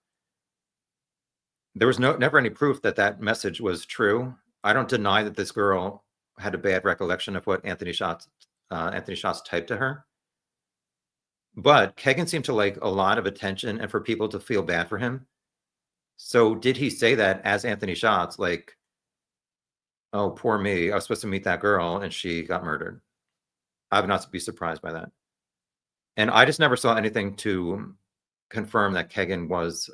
There was never any proof that that message was true. I don't deny that this girl had a bad recollection of what Anthony Schatz typed to her. But Kagan seemed to like a lot of attention and for people to feel bad for him. So did he say that as Anthony Schatz, like, oh, poor me, I was supposed to meet that girl and she got murdered? I would not be surprised by that. And I just never saw anything to confirm that Kagan was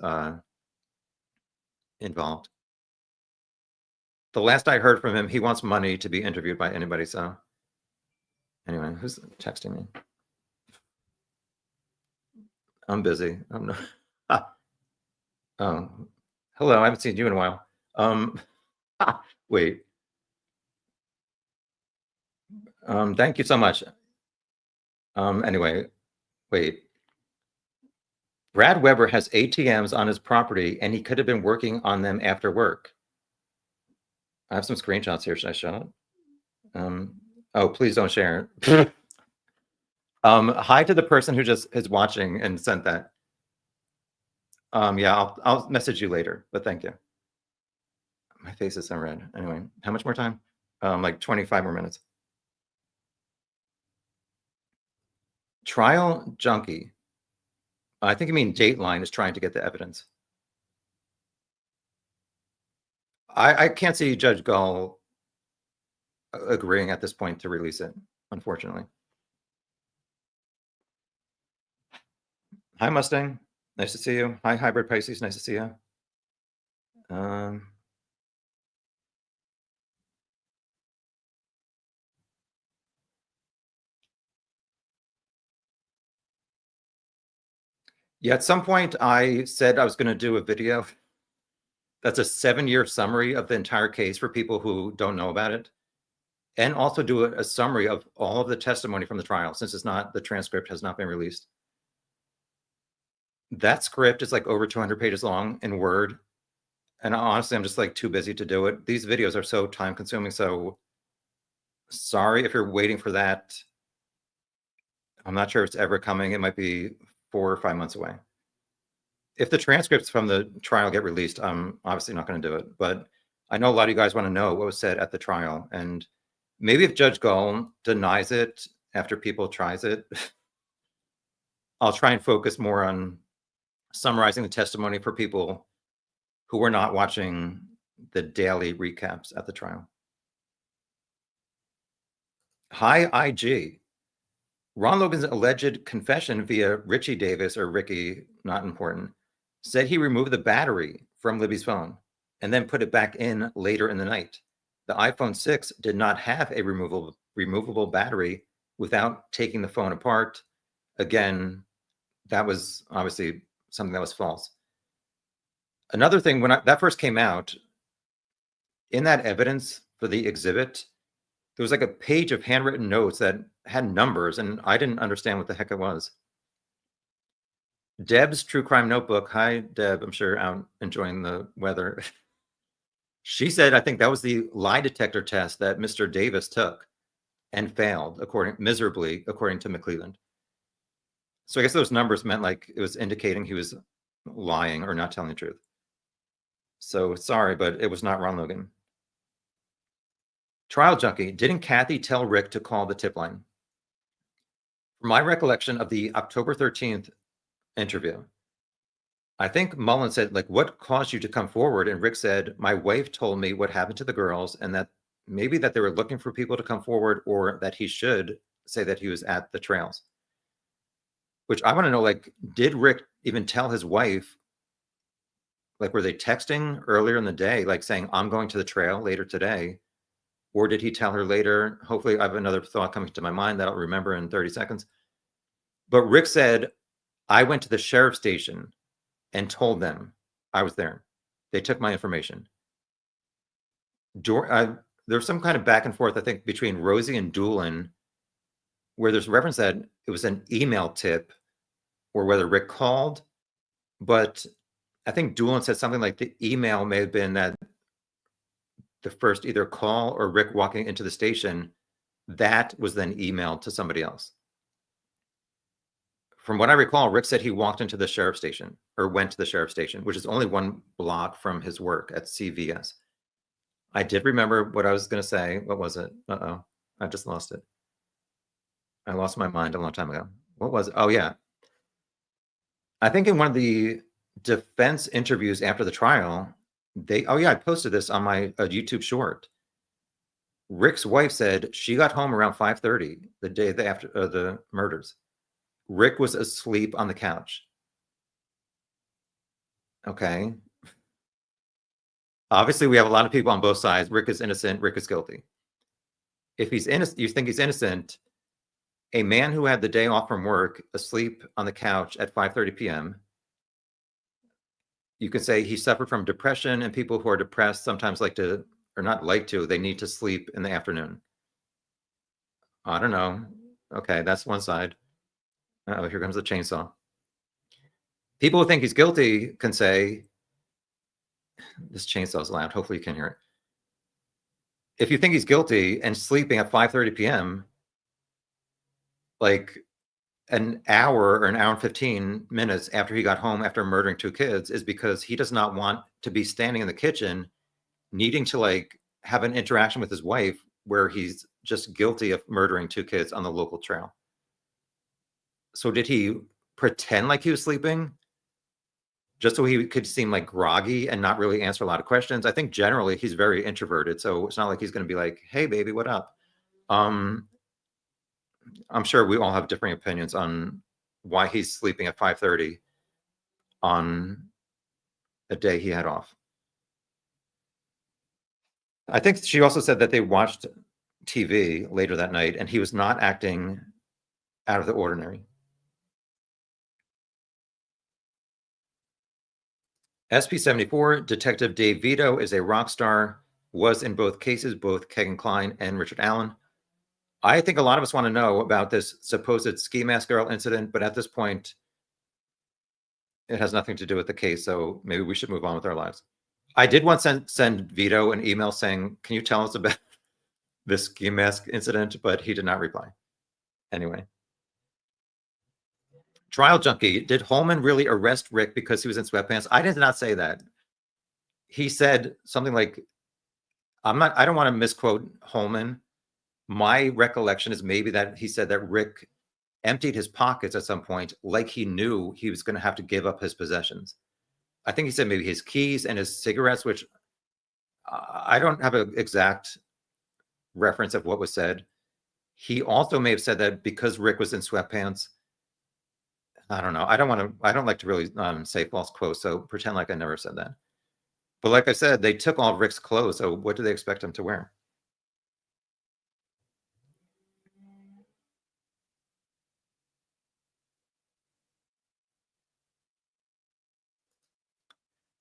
involved. The last I heard from him, he wants money to be interviewed by anybody. So anyway, who's texting me? I'm busy. I'm not. Oh, hello. I haven't seen you in a while. Wait. Thank you so much. Anyway, wait. Brad Weber has ATMs on his property, and he could have been working on them after work. I have some screenshots here. Should I show it? Oh, please don't share. Hi to the person who just is watching and sent that. Yeah, I'll message you later, but thank you. My face is so red. Anyway, how much more time? Like 25 more minutes. Trial junkie. I think you mean Dateline is trying to get the evidence. I can't see Judge Gull agreeing at this point to release it, unfortunately. Hi, Mustang. Nice to see you. Hi, Hybrid Pisces. Nice to see you. Yeah, at some point I said I was going to do a video that's a 7-year summary of the entire case for people who don't know about it, and also do a summary of all of the testimony from the trial, since it's not, the transcript has not been released. That script is like over 200 pages long in Word, and honestly, I'm just like too busy to do it. These videos are so time consuming, so sorry if you're waiting for that. I'm not sure if it's ever coming. It might be 4 or 5 months away. If the transcripts from the trial get released, I'm obviously not going to do it. But I know a lot of you guys want to know what was said at the trial. And maybe if Judge Gull denies it after people tries it, I'll try and focus more on summarizing the testimony for people who were not watching the daily recaps at the trial. Hi, IG. Ron Logan's alleged confession via Richie Davis, or Ricky, not important, said he removed the battery from Libby's phone and then put it back in later in the night. The iPhone 6 did not have a removable battery without taking the phone apart. Again, that was obviously something that was false. Another thing, when that first came out, in that evidence for the exhibit, there was like a page of handwritten notes that had numbers, and I didn't understand what the heck it was. Deb's True Crime Notebook. Hi, Deb. I'm sure out enjoying the weather. She said, I think that was the lie detector test that Mr. Davis took and failed miserably, according to McClelland. So I guess those numbers meant like it was indicating he was lying or not telling the truth. So sorry, but it was not Ron Logan. Trial junkie, didn't Kathy tell Rick to call the tip line? From my recollection of the October 13th interview, I think Mullen said, like, what caused you to come forward? And Rick said, my wife told me what happened to the girls and that maybe that they were looking for people to come forward or that he should say that he was at the trails. Which I want to know, like, did Rick even tell his wife, like, were they texting earlier in the day, like saying, I'm going to the trail later today? Or did he tell her later? Hopefully I have another thought coming to my mind that I'll remember in 30 seconds. But Rick said, I went to the sheriff's station and told them I was there. They took my information. There's some kind of back and forth, I think, between Rosie and Doolin, where there's reference that it was an email tip or whether Rick called. But I think Doolin said something like the email may have been that the first either call or Rick walking into the station, that was then emailed to somebody else. From what I recall, Rick said he walked into the sheriff's station or went to the sheriff's station, which is only one block from his work at CVS. I did remember what I was going to say. What was it? Uh-oh. I just lost it. I lost my mind a long time ago. What was it? Oh, yeah. I think in one of the defense interviews after the trial, I posted this on my YouTube short. Rick's wife said she got home around 5:30 the day after the murders. Rick was asleep on the couch. Okay. Obviously, we have a lot of people on both sides. Rick is innocent. Rick is guilty. If he's innocent, you think he's innocent. A man who had the day off from work, asleep on the couch at 5:30 p.m. You could say he suffered from depression, and people who are depressed sometimes they need to sleep in the afternoon. I don't know. Okay, that's one side. Oh, here comes the chainsaw. People who think he's guilty can say, this chainsaw is loud. Hopefully you can hear it. If you think he's guilty and sleeping at 5:30 p.m., like an hour or an hour and 15 minutes after he got home after murdering two kids, is because he does not want to be standing in the kitchen needing to like have an interaction with his wife where he's just guilty of murdering two kids on the local trail. So did he pretend like he was sleeping just so he could seem like groggy and not really answer a lot of questions? I think generally he's very introverted, so it's not like he's going to be like, hey baby, what up? I'm sure we all have differing opinions on why he's sleeping at 5:30 on a day he had off. I think she also said that they watched TV later that night and he was not acting out of the ordinary. SP-74, Detective Dave Vito is a rock star, was in both cases, both Kegan Kline and Richard Allen. I think a lot of us want to know about this supposed ski mask girl incident, but at this point, it has nothing to do with the case, so maybe we should move on with our lives. I did once send Vito an email saying, can you tell us about this ski mask incident? But he did not reply. Anyway. Trial junkie, did Holman really arrest Rick because he was in sweatpants? I did not say that. He said something like, I don't want to misquote Holman. My recollection is maybe that he said that Rick emptied his pockets at some point, like he knew he was going to have to give up his possessions. I think he said maybe his keys and his cigarettes, which I don't have an exact reference of what was said. He also may have said that because Rick was in sweatpants. I don't know. I don't like to really say false quotes, so pretend like I never said that. But like I said, they took all of Rick's clothes, so what do they expect him to wear?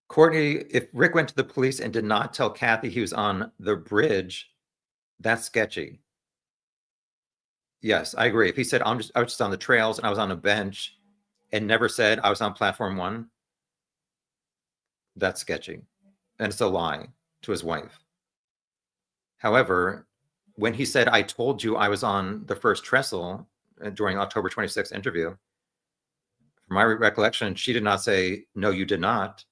Courtney, if Rick went to the police and did not tell Kathy he was on the bridge, that's sketchy. Yes, I agree. If he said, I was just on the trails and I was on a bench and never said I was on platform 1, that's sketchy. And it's a lie to his wife. However, when he said, I told you I was on the first trestle during October 26th interview, from my recollection, she did not say, no, you did not.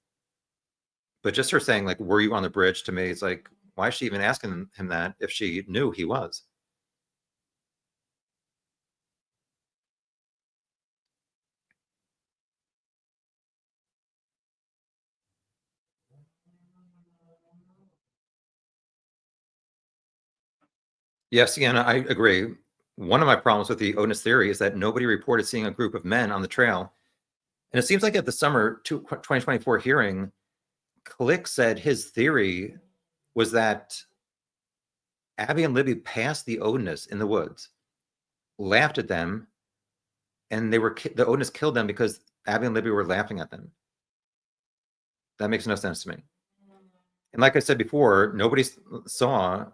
But just her saying, like, were you on the bridge, to me, it's like, why is she even asking him that if she knew he was? Yes, Sienna, I agree. One of my problems with the Otis theory is that nobody reported seeing a group of men on the trail. And it seems like at the summer 2024 hearing, Click said his theory was that Abby and Libby passed the Odinist in the woods, laughed at them, and the Odinist killed them because Abby and Libby were laughing at them. That makes no sense to me. And like I said before, nobody saw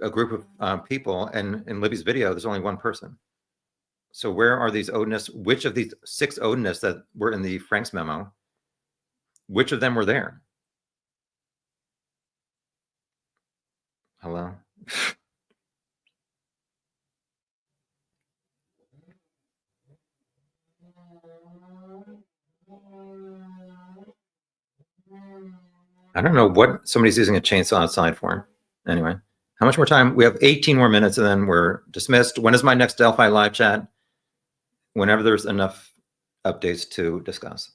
a group of people, and in Libby's video, there's only one person. So where are these Odinists? Which of these 6 Odinists that were in the Franks memo, which of them were there? Hello? I don't know what somebody's using a chainsaw outside for. Anyway, how much more time? We have 18 more minutes and then we're dismissed. When is my next Delphi live chat? Whenever there's enough updates to discuss.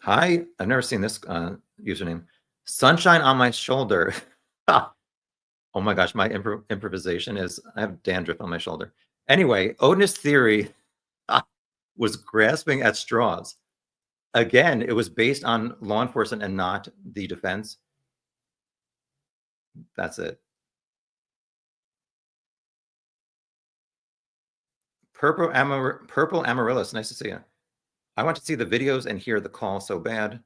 Hi, I've never seen this username. Sunshine on my shoulder. Oh my gosh, my improvisation is, I have dandruff on my shoulder. Anyway, Odinist theory was grasping at straws. Again, it was based on law enforcement and not the defense. That's it. Purple Amaryllis, nice to see you. I want to see the videos and hear the call so bad.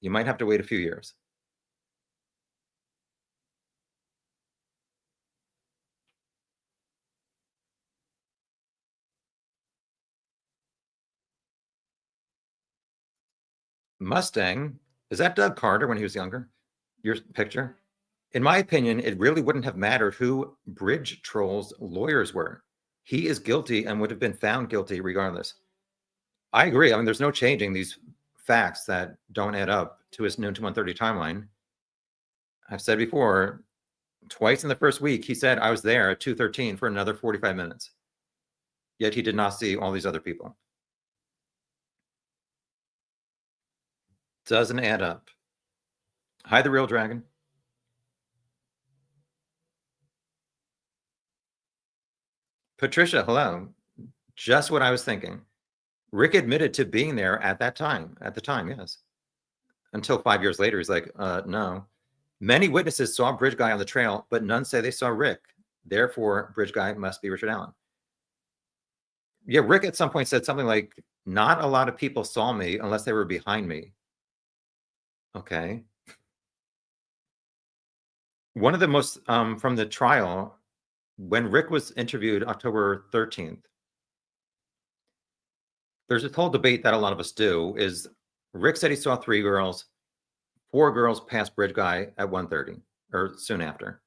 You might have to wait a few years. Mustang, is that Doug Carter when he was younger? Your picture? In my opinion, it really wouldn't have mattered who Bridge Troll's lawyers were. He is guilty and would have been found guilty regardless. I agree. I mean, there's no changing these facts that don't add up to his noon to 1:30 timeline. I've said before, twice in the first week, he said, I was there at 2:13 for another 45 minutes. Yet he did not see all these other people. Doesn't add up. Hi, the real dragon. Patricia, hello. Just what I was thinking. Rick admitted to being there at that time. At the time, yes. Until 5 years later, he's like, no. Many witnesses saw Bridge Guy on the trail, but none say they saw Rick. Therefore, Bridge Guy must be Richard Allen. Yeah, Rick at some point said something like, not a lot of people saw me unless they were behind me. Okay. One of the most, from the trial, when Rick was interviewed October 13th, there's this whole debate that a lot of us do is Rick said he saw 3 girls, 4 girls passed Bridge Guy at 1:30 or soon after.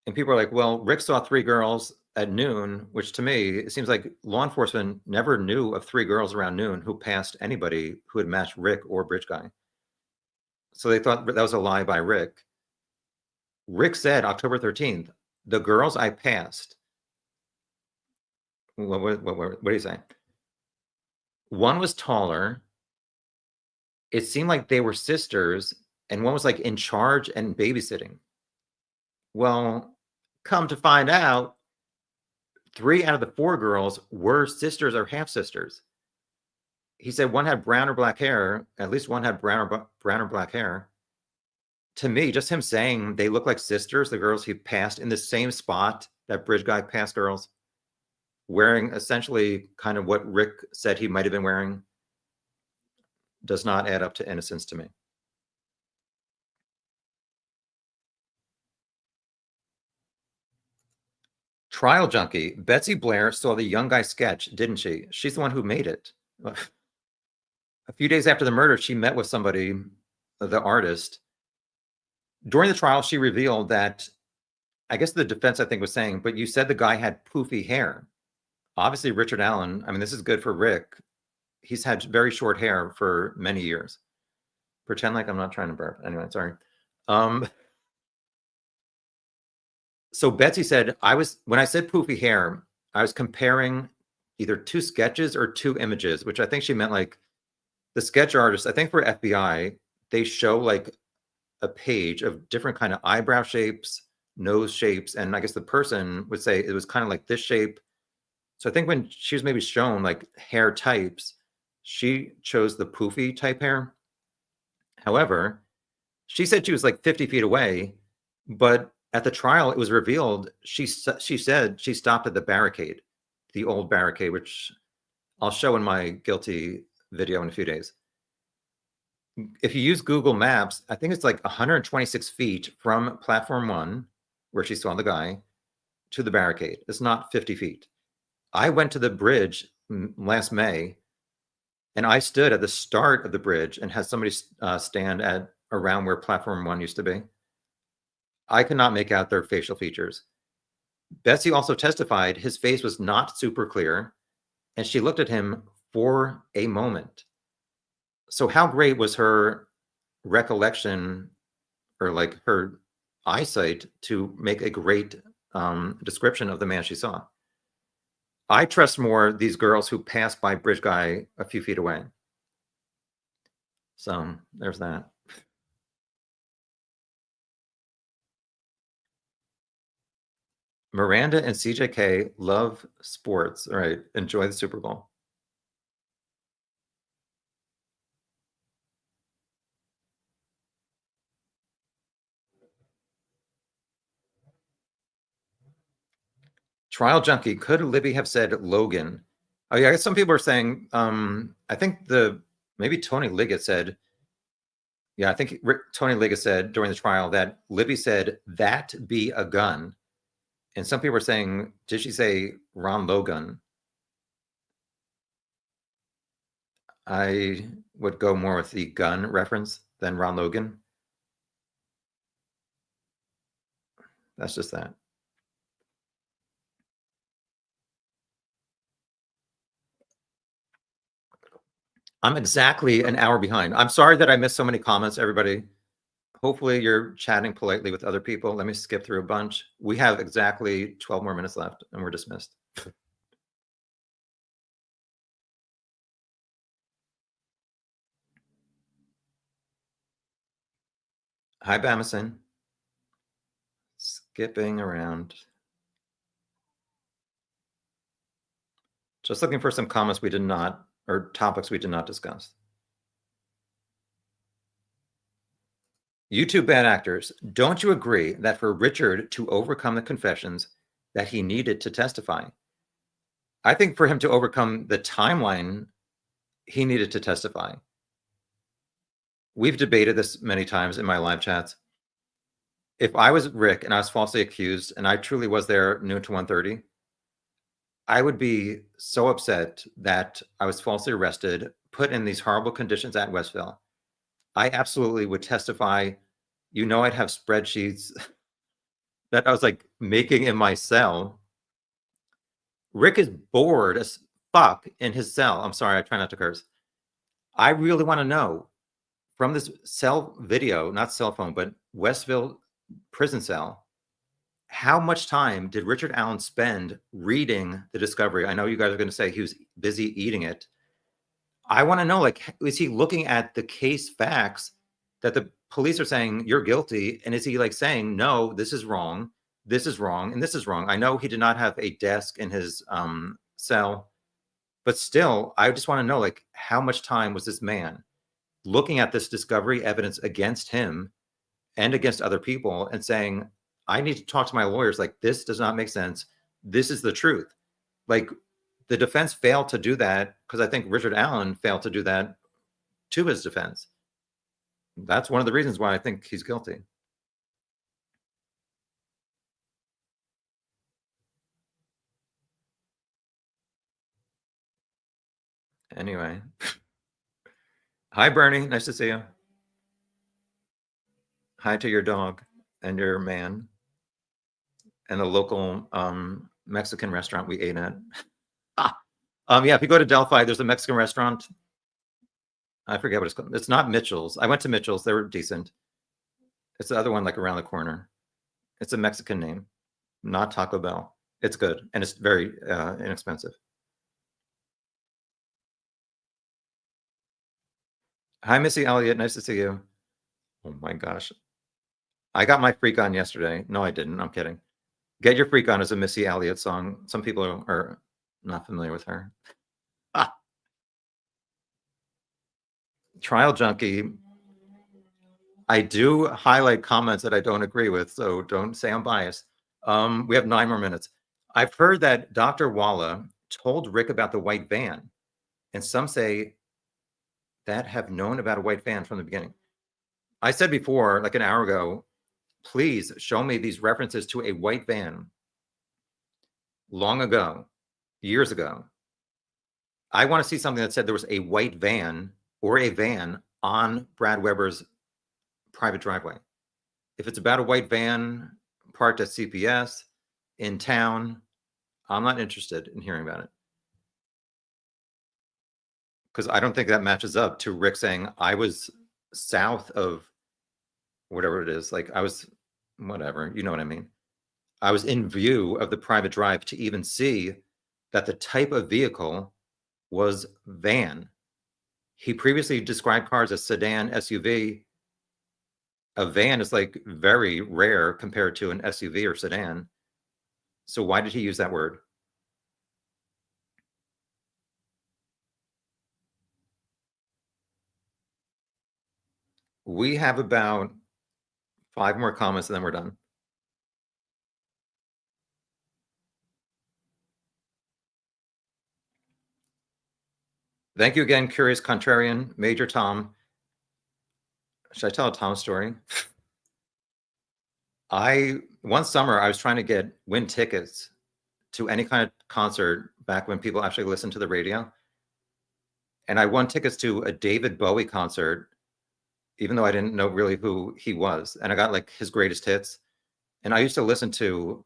And people are like, well, Rick saw 3 girls at noon, which to me, it seems like law enforcement never knew of 3 girls around noon who passed anybody who had matched Rick or Bridge Guy. So they thought that was a lie by Rick. Rick said October 13th, the girls I passed, what do you say? One was taller. It seemed like they were sisters, and one was like in charge and babysitting. Well, come to find out, 3 out of the 4 girls were sisters or half sisters. He said one had brown or black hair. At least one had brown or black hair. To me, just him saying they look like sisters, the girls he passed in the same spot that Bridge Guy passed girls, wearing essentially kind of what Rick said he might have been wearing, does not add up to innocence to me. Trial junkie. Betsy Blair saw the young guy sketch, didn't she? She's the one who made it. A few days after the murder, she met with somebody, the artist. During the trial, she revealed that, I guess the defense, I think, was saying, but you said the guy had poofy hair. Obviously, Richard Allen, I mean, this is good for Rick. He's had very short hair for many years. Pretend like I'm not trying to burp. Anyway, sorry. Um, so Betsy said, when I said poofy hair, I was comparing either two sketches or two images, which I think she meant like the sketch artist, I think for FBI, they show like a page of different kind of eyebrow shapes, nose shapes, and I guess the person would say it was kind of like this shape. So I think when she was maybe shown like hair types, she chose the poofy type hair. However, she said she was like 50 feet away, but at the trial, it was revealed she said she stopped at the barricade, the old barricade, which I'll show in my guilty video in a few days. If you use Google Maps, I think it's like 126 feet from platform one, where she saw the guy, to the barricade. It's not 50 feet. I went to the bridge last May, and I stood at the start of the bridge and had somebody stand at around where platform one used to be. I could not make out their facial features. Betsy also testified his face was not super clear, and she looked at him for a moment. So how great was her recollection or like her eyesight to make a great description of the man she saw? I trust more these girls who passed by bridge guy a few feet away. So there's that. Miranda and CJK love sports. All right, enjoy the Super Bowl. Trial junkie, could Libby have said Logan? Oh yeah, I guess some people are saying. I think maybe Tony Liggett said. Yeah, I think Tony Liggett said during the trial that Libby said that be a gun, and some people are saying, did she say Ron Logan? I would go more with the gun reference than Ron Logan. That's just that. I'm exactly an hour behind. I'm sorry that I missed so many comments, everybody. Hopefully you're chatting politely with other people. Let me skip through a bunch. We have exactly 12 more minutes left and we're dismissed. Hi, Bamison. Skipping around. Just looking for some comments we did not, or topics we did not discuss. YouTube bad actors, don't you agree that for Richard to overcome the confessions that he needed to testify, I think for him to overcome the timeline, he needed to testify. We've debated this many times in my live chats. If I was Rick and I was falsely accused and I truly was there noon to 1:30, I would be so upset that I was falsely arrested, put in these horrible conditions at Westville. I absolutely would testify. You know, I'd have spreadsheets that I was like making in my cell. Rick is bored as fuck in his cell. I'm sorry, I try not to curse. I really want to know from this cell video, not cell phone, but Westville prison cell, how much time did Richard Allen spend reading the discovery? I know you guys are going to say he was busy eating it. I want to know, like, is he looking at the case facts that the police are saying you're guilty? And is he like saying, no, this is wrong, and this is wrong? I know he did not have a desk in his cell, but still, I just want to know, like, how much time was this man looking at this discovery evidence against him and against other people and saying, I need to talk to my lawyers. Like, this does not make sense. This is the truth. Like, the defense failed to do that because I think Richard Allen failed to do that to his defense. That's one of the reasons why I think he's guilty. Anyway. Hi, Bernie. Nice to see you. Hi to your dog and your man and the local Mexican restaurant we ate at. Yeah, if you go to Delphi, there's a Mexican restaurant. I forget what it's called. It's not Mitchell's. I went to Mitchell's. They were decent. It's the other one, like around the corner. It's a Mexican name, not Taco Bell. It's good and it's very inexpensive. Hi, Missy Elliott. Nice to see you. Oh my gosh. I got my freak on yesterday. No, I didn't. I'm kidding. Get Your Freak On is a Missy Elliott song. Some people are not familiar with her. Ah, Trial Junkie. I do highlight comments that I don't agree with, so don't say I'm biased. We have 9 more minutes. I've heard that Dr. Walla told Rick about the white van, and some say that have known about a white van from the beginning. I said before, like an hour ago, please show me these references to a white van long ago, years ago. I want to see something that said there was a white van or a van on Brad Weber's private driveway. If it's about a white van parked at CPS in town, I'm not interested in hearing about it. Because I don't think that matches up to Rick saying I was south of whatever it is. Like I was, whatever, you know what I mean? I was in view of the private drive to even see that the type of vehicle was van. He previously described cars as sedan, SUV. A van is like very rare compared to an SUV or sedan. So why did he use that word? We have about 5 more comments and then we're done. Thank you again, Curious Contrarian, Major Tom. Should I tell a Tom story? One summer I was trying to win tickets to any kind of concert back when people actually listened to the radio. And I won tickets to a David Bowie concert, even though I didn't know really who he was. And I got like his greatest hits. And I used to listen to,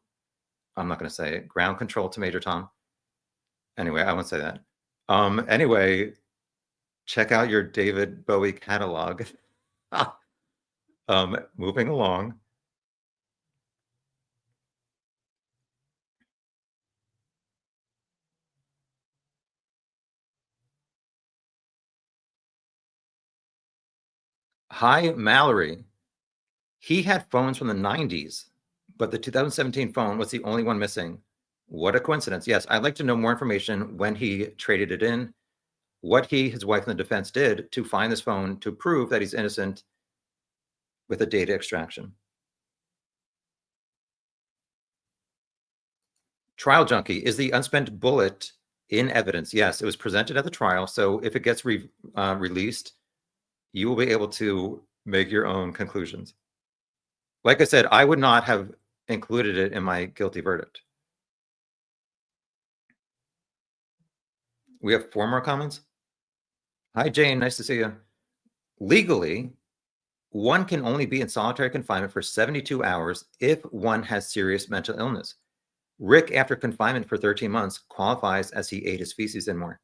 I'm not going to say it, Ground Control to Major Tom. Anyway, I won't say that. Anyway, check out your David Bowie catalog. Moving along. Hi, Mallory. He had phones from the 90s, but the 2017 phone was the only one missing. What a coincidence. Yes, I'd like to know more information when he traded it in, what he, his wife, and the defense did to find this phone to prove that he's innocent with a data extraction. Trial Junkie, is the unspent bullet in evidence? Yes, it was presented at the trial. So if it gets released, you will be able to make your own conclusions. Like I said, I would not have included it in my guilty verdict. We have 4 more comments. Hi, Jane. Nice to see you. Legally, one can only be in solitary confinement for 72 hours if one has serious mental illness. Rick, after confinement for 13 months, qualifies as he ate his feces and more.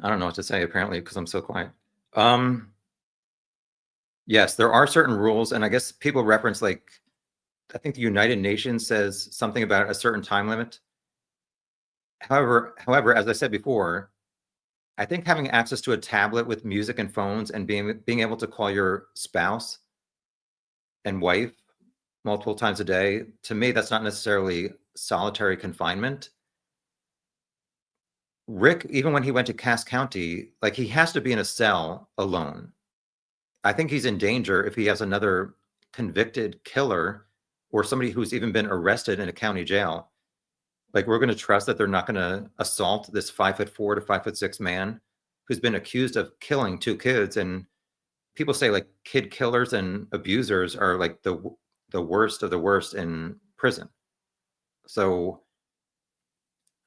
I don't know what to say, apparently, because I'm so quiet. Yes, there are certain rules, and I guess people reference, like, I think the United Nations says something about a certain time limit. However, as I said before, I think having access to a tablet with music and phones and being able to call your spouse and wife multiple times a day, to me, that's not necessarily solitary confinement. Rick, even when he went to Cass County, like he has to be in a cell alone. I think he's in danger if he has another convicted killer or somebody who's even been arrested in a county jail. Like we're going to trust that they're not going to assault this 5'4" to 5'6" man who's been accused of killing 2 kids. And people say like kid killers and abusers are like the worst of the worst in prison. So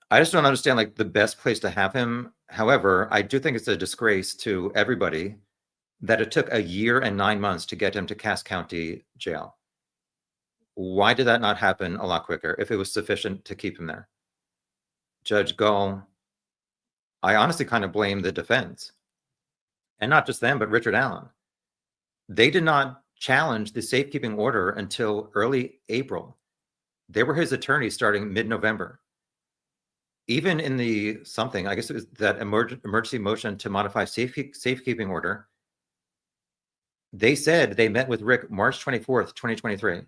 I just don't understand like the best place to have him. However, I do think it's a disgrace to everybody that it took a year and 9 months to get him to Cass County jail. Why did that not happen a lot quicker if it was sufficient to keep him there? Judge Gull, I honestly kind of blame the defense. And not just them, but Richard Allen. They did not challenge the safekeeping order until early April. They were his attorneys starting mid-November. Even in the something, I guess it was that emergency motion to modify safekeeping order, they said they met with Rick March 24th, 2023.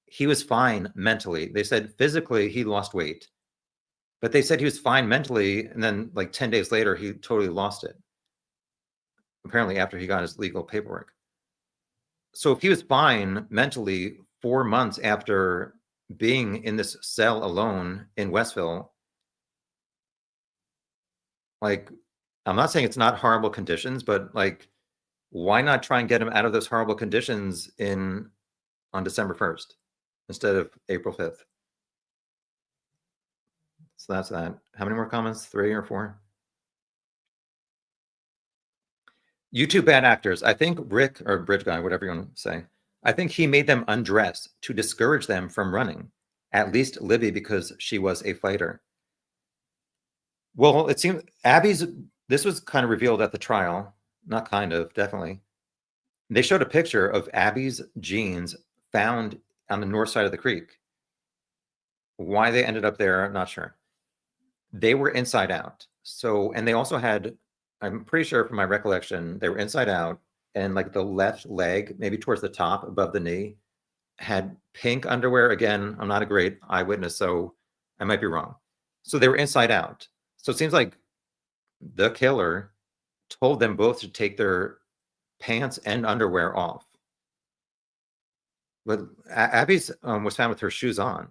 He was fine mentally. They said physically he lost weight, but they said he was fine mentally. And then like 10 days later, he totally lost it. Apparently after he got his legal paperwork. So if he was fine mentally 4 months after being in this cell alone in Westville, like, I'm not saying it's not horrible conditions, but like, why not try and get him out of those horrible conditions on December 1st instead of April 5th? So that's that. How many more comments? 3 or 4? You two bad actors. I think Rick, or Bridge Guy, whatever you want to say, I think he made them undress to discourage them from running. At least Libby, because she was a fighter. Well, it seems this was kind of revealed at the trial. Not kind of, definitely. They showed a picture of Abby's jeans found on the north side of the creek. Why they ended up there, I'm not sure. They were inside out. So, and they also had, I'm pretty sure from my recollection, they were inside out, and like the left leg, maybe towards the top above the knee, had pink underwear. Again, I'm not a great eyewitness, so I might be wrong. So they were inside out. So it seems like the killer told them both to take their pants and underwear off. But Abby's was found with her shoes on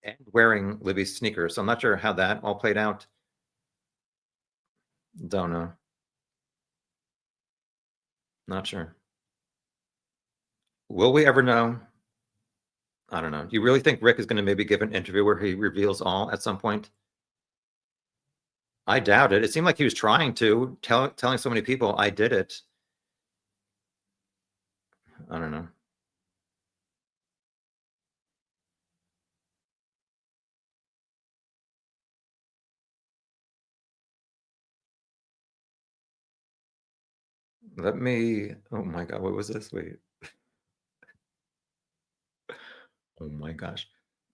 and wearing Libby's sneakers. So I'm not sure how that all played out. Don't know. Not sure. Will we ever know? I don't know. Do you really think Rick is going to maybe give an interview where he reveals all at some point? I doubt it. It seemed like he was trying to, telling so many people, I did it. I don't know. Let me, oh my God, what was this? Wait. Oh my gosh.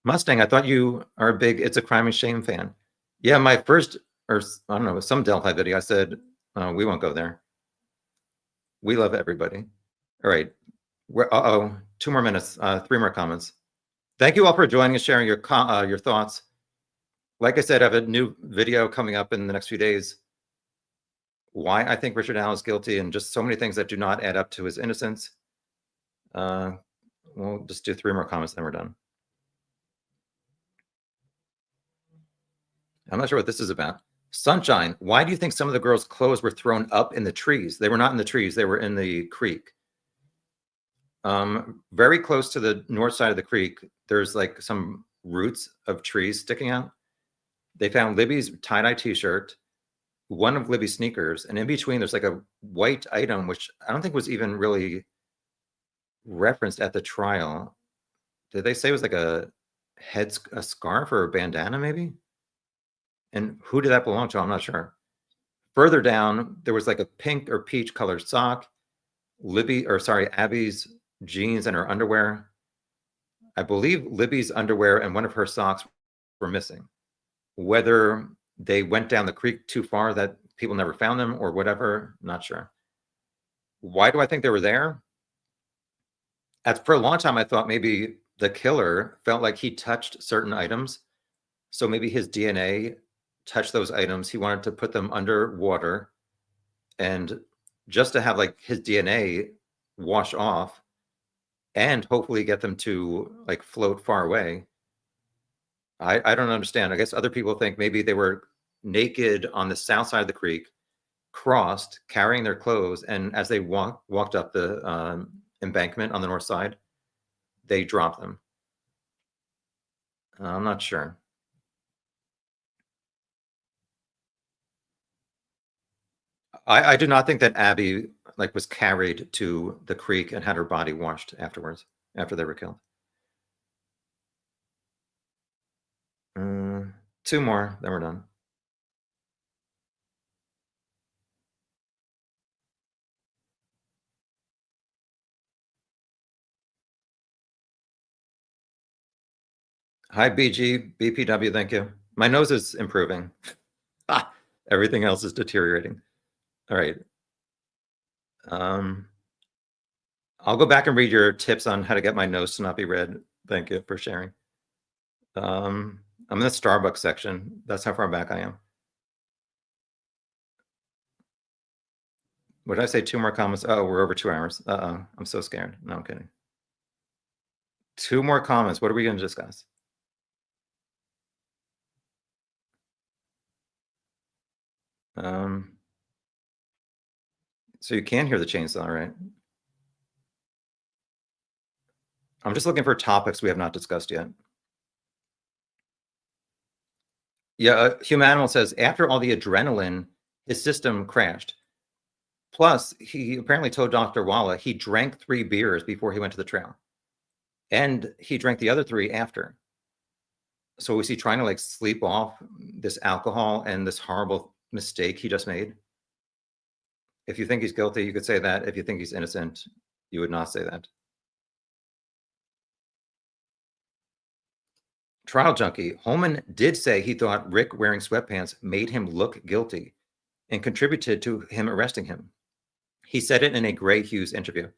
Mustang, I thought you are a big It's a Crime and Shame fan. Yeah, my first, or I don't know, some Delphi video, I said, we won't go there. We love everybody. All right. Uh-oh, 2 more minutes, 3 more comments. Thank you all for joining and sharing your thoughts. Like I said, I have a new video coming up in the next few days. Why I think Richard Allen is guilty, and just so many things that do not add up to his innocence. We'll just do 3 more comments, then we're done. I'm not sure what this is about. Sunshine, why do you think some of the girls' clothes were thrown up in the trees? They were not in the trees, they were in the creek. Very close to the north side of the creek, there's like some roots of trees sticking out. They found Libby's tie-dye t-shirt, one of Libby's sneakers, and in between there's like a white item, which I don't think was even really referenced at the trial. Did they say it was like a scarf or a bandana maybe? And who did that belong to? I'm not sure. Further down, there was like a pink or peach colored sock, Abby's jeans and her underwear. I believe Libby's underwear and one of her socks were missing. Whether they went down the creek too far that people never found them or whatever, not sure. Why do I think they were there? For a long time, I thought maybe the killer felt like he touched certain items. So maybe his DNA touched those items. He wanted to put them underwater and just to have like his DNA wash off and hopefully get them to like float far away. I don't understand. I guess other people think maybe they were naked on the south side of the creek, crossed, carrying their clothes, and as they walked up the embankment on the north side, they dropped them. I'm not sure. I do not think that Abby was carried to the creek and had her body washed afterwards, after they were killed. 2 more, then we're done. Hi, BPW, thank you. My nose is improving. Everything else is deteriorating. All right. I'll go back and read your tips on how to get my nose to not be red. Thank you for sharing. I'm in the Starbucks section. That's how far back I am. What did I say? 2 more comments. Oh, we're over 2 hours. I'm so scared. No, I'm kidding. 2 more comments. What are we going to discuss? So you can hear the chainsaw, right? I'm just looking for topics we have not discussed yet. Yeah, Humanimal says, after all the adrenaline, his system crashed. Plus, he apparently told Dr. Walla he drank 3 beers before he went to the trail. And he drank the other 3 after. So was he trying to like sleep off this alcohol and this horrible mistake he just made? If you think he's guilty, you could say that. If you think he's innocent, you would not say that. Trial junkie, Holman did say he thought Rick wearing sweatpants made him look guilty and contributed to him arresting him. He said it in a Gray Hughes interview.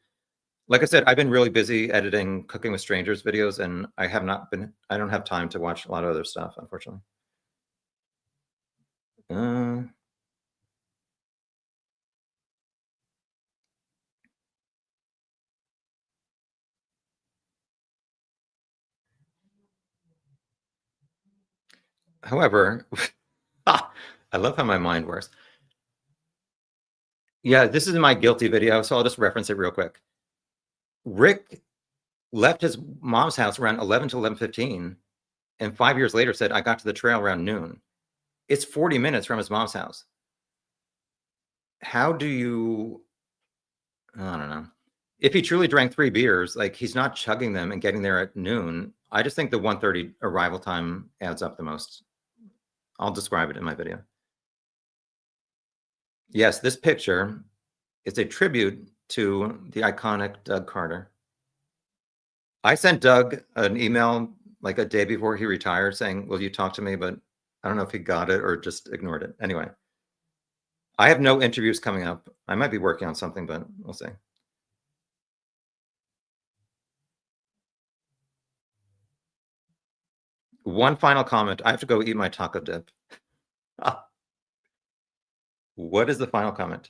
Like I said, I've been really busy editing Cooking with Strangers videos, and I don't have time to watch a lot of other stuff, unfortunately. However, I love how my mind works. Yeah, this is my guilty video, so I'll just reference it real quick. Rick left his mom's house around 11 to 11:15, and 5 years later said, I got to the trail around noon. It's 40 minutes from his mom's house. How do you, I don't know. If he truly drank 3 beers, like he's not chugging them and getting there at noon. I just think the 1:30 arrival time adds up the most. I'll describe it in my video. Yes, this picture is a tribute to the iconic Doug Carter. I sent Doug an email like a day before he retired saying, will you talk to me? But I don't know if he got it or just ignored it. Anyway, I have no interviews coming up. I might be working on something, but we'll see. One final comment. I have to go eat my taco dip. What is the final comment?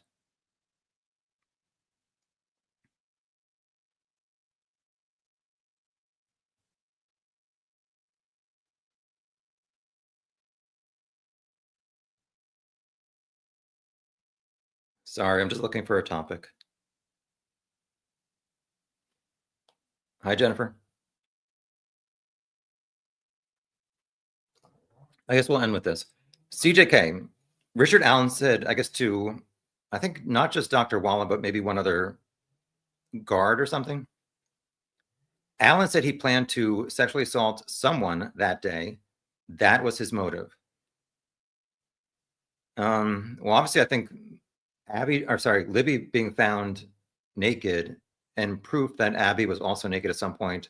Sorry, I'm just looking for a topic. Hi, Jennifer. I guess we'll end with this. CJK, Richard Allen said, I guess to, I think not just Dr. Wallen, but maybe one other guard or something. Allen said he planned to sexually assault someone that day. That was his motive. Well, obviously, I think Libby being found naked and proof that Abby was also naked at some point.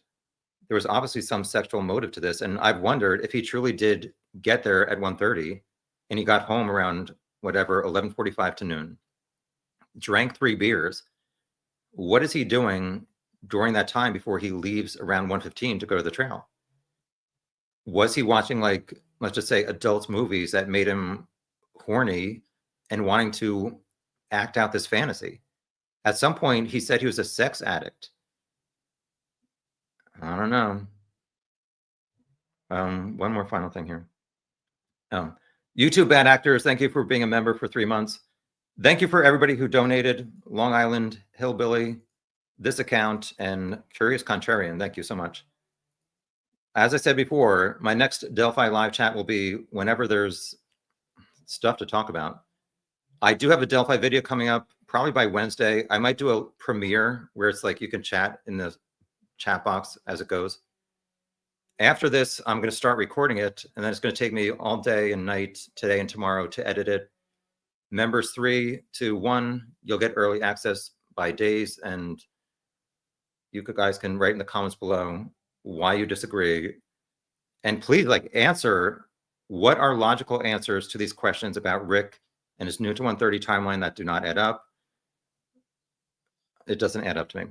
There was obviously some sexual motive to this. And I've wondered if he truly did get there at 1:30 and he got home around whatever, 11:45 to noon, drank 3 beers. What is he doing during that time before he leaves around 1:15 to go to the trail? Was he watching, like, let's just say adult movies that made him horny and wanting to act out this fantasy? At some point, he said he was a sex addict. I don't know. One more final thing here. YouTube Bad Actors, thank you for being a member for 3 months. Thank you for everybody who donated. Long Island Hillbilly, this account, and Curious Contrarian. Thank you so much. As I said before, my next Delphi live chat will be whenever there's stuff to talk about. I do have a Delphi video coming up probably by Wednesday. I might do a premiere where it's like you can chat in the chat box as it goes. After this, I'm going to start recording it, and then it's going to take me all day and night today and tomorrow to edit it. Members 3 to 1, you'll get early access by days, and you guys can write in the comments below why you disagree. And please, answer what are logical answers to these questions about Rick and his new to 130 timeline that do not add up. It doesn't add up to me.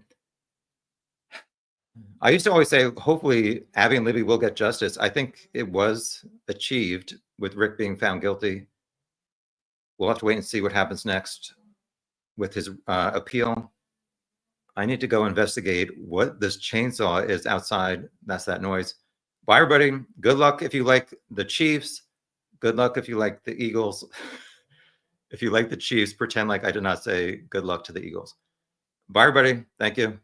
I used to always say, hopefully, Abby and Libby will get justice. I think it was achieved with Rick being found guilty. We'll have to wait and see what happens next with his appeal. I need to go investigate what this chainsaw is outside. That's that noise. Bye, everybody. Good luck if you like the Chiefs. Good luck if you like the Eagles. If you like the Chiefs, pretend like I did not say good luck to the Eagles. Bye, everybody. Thank you.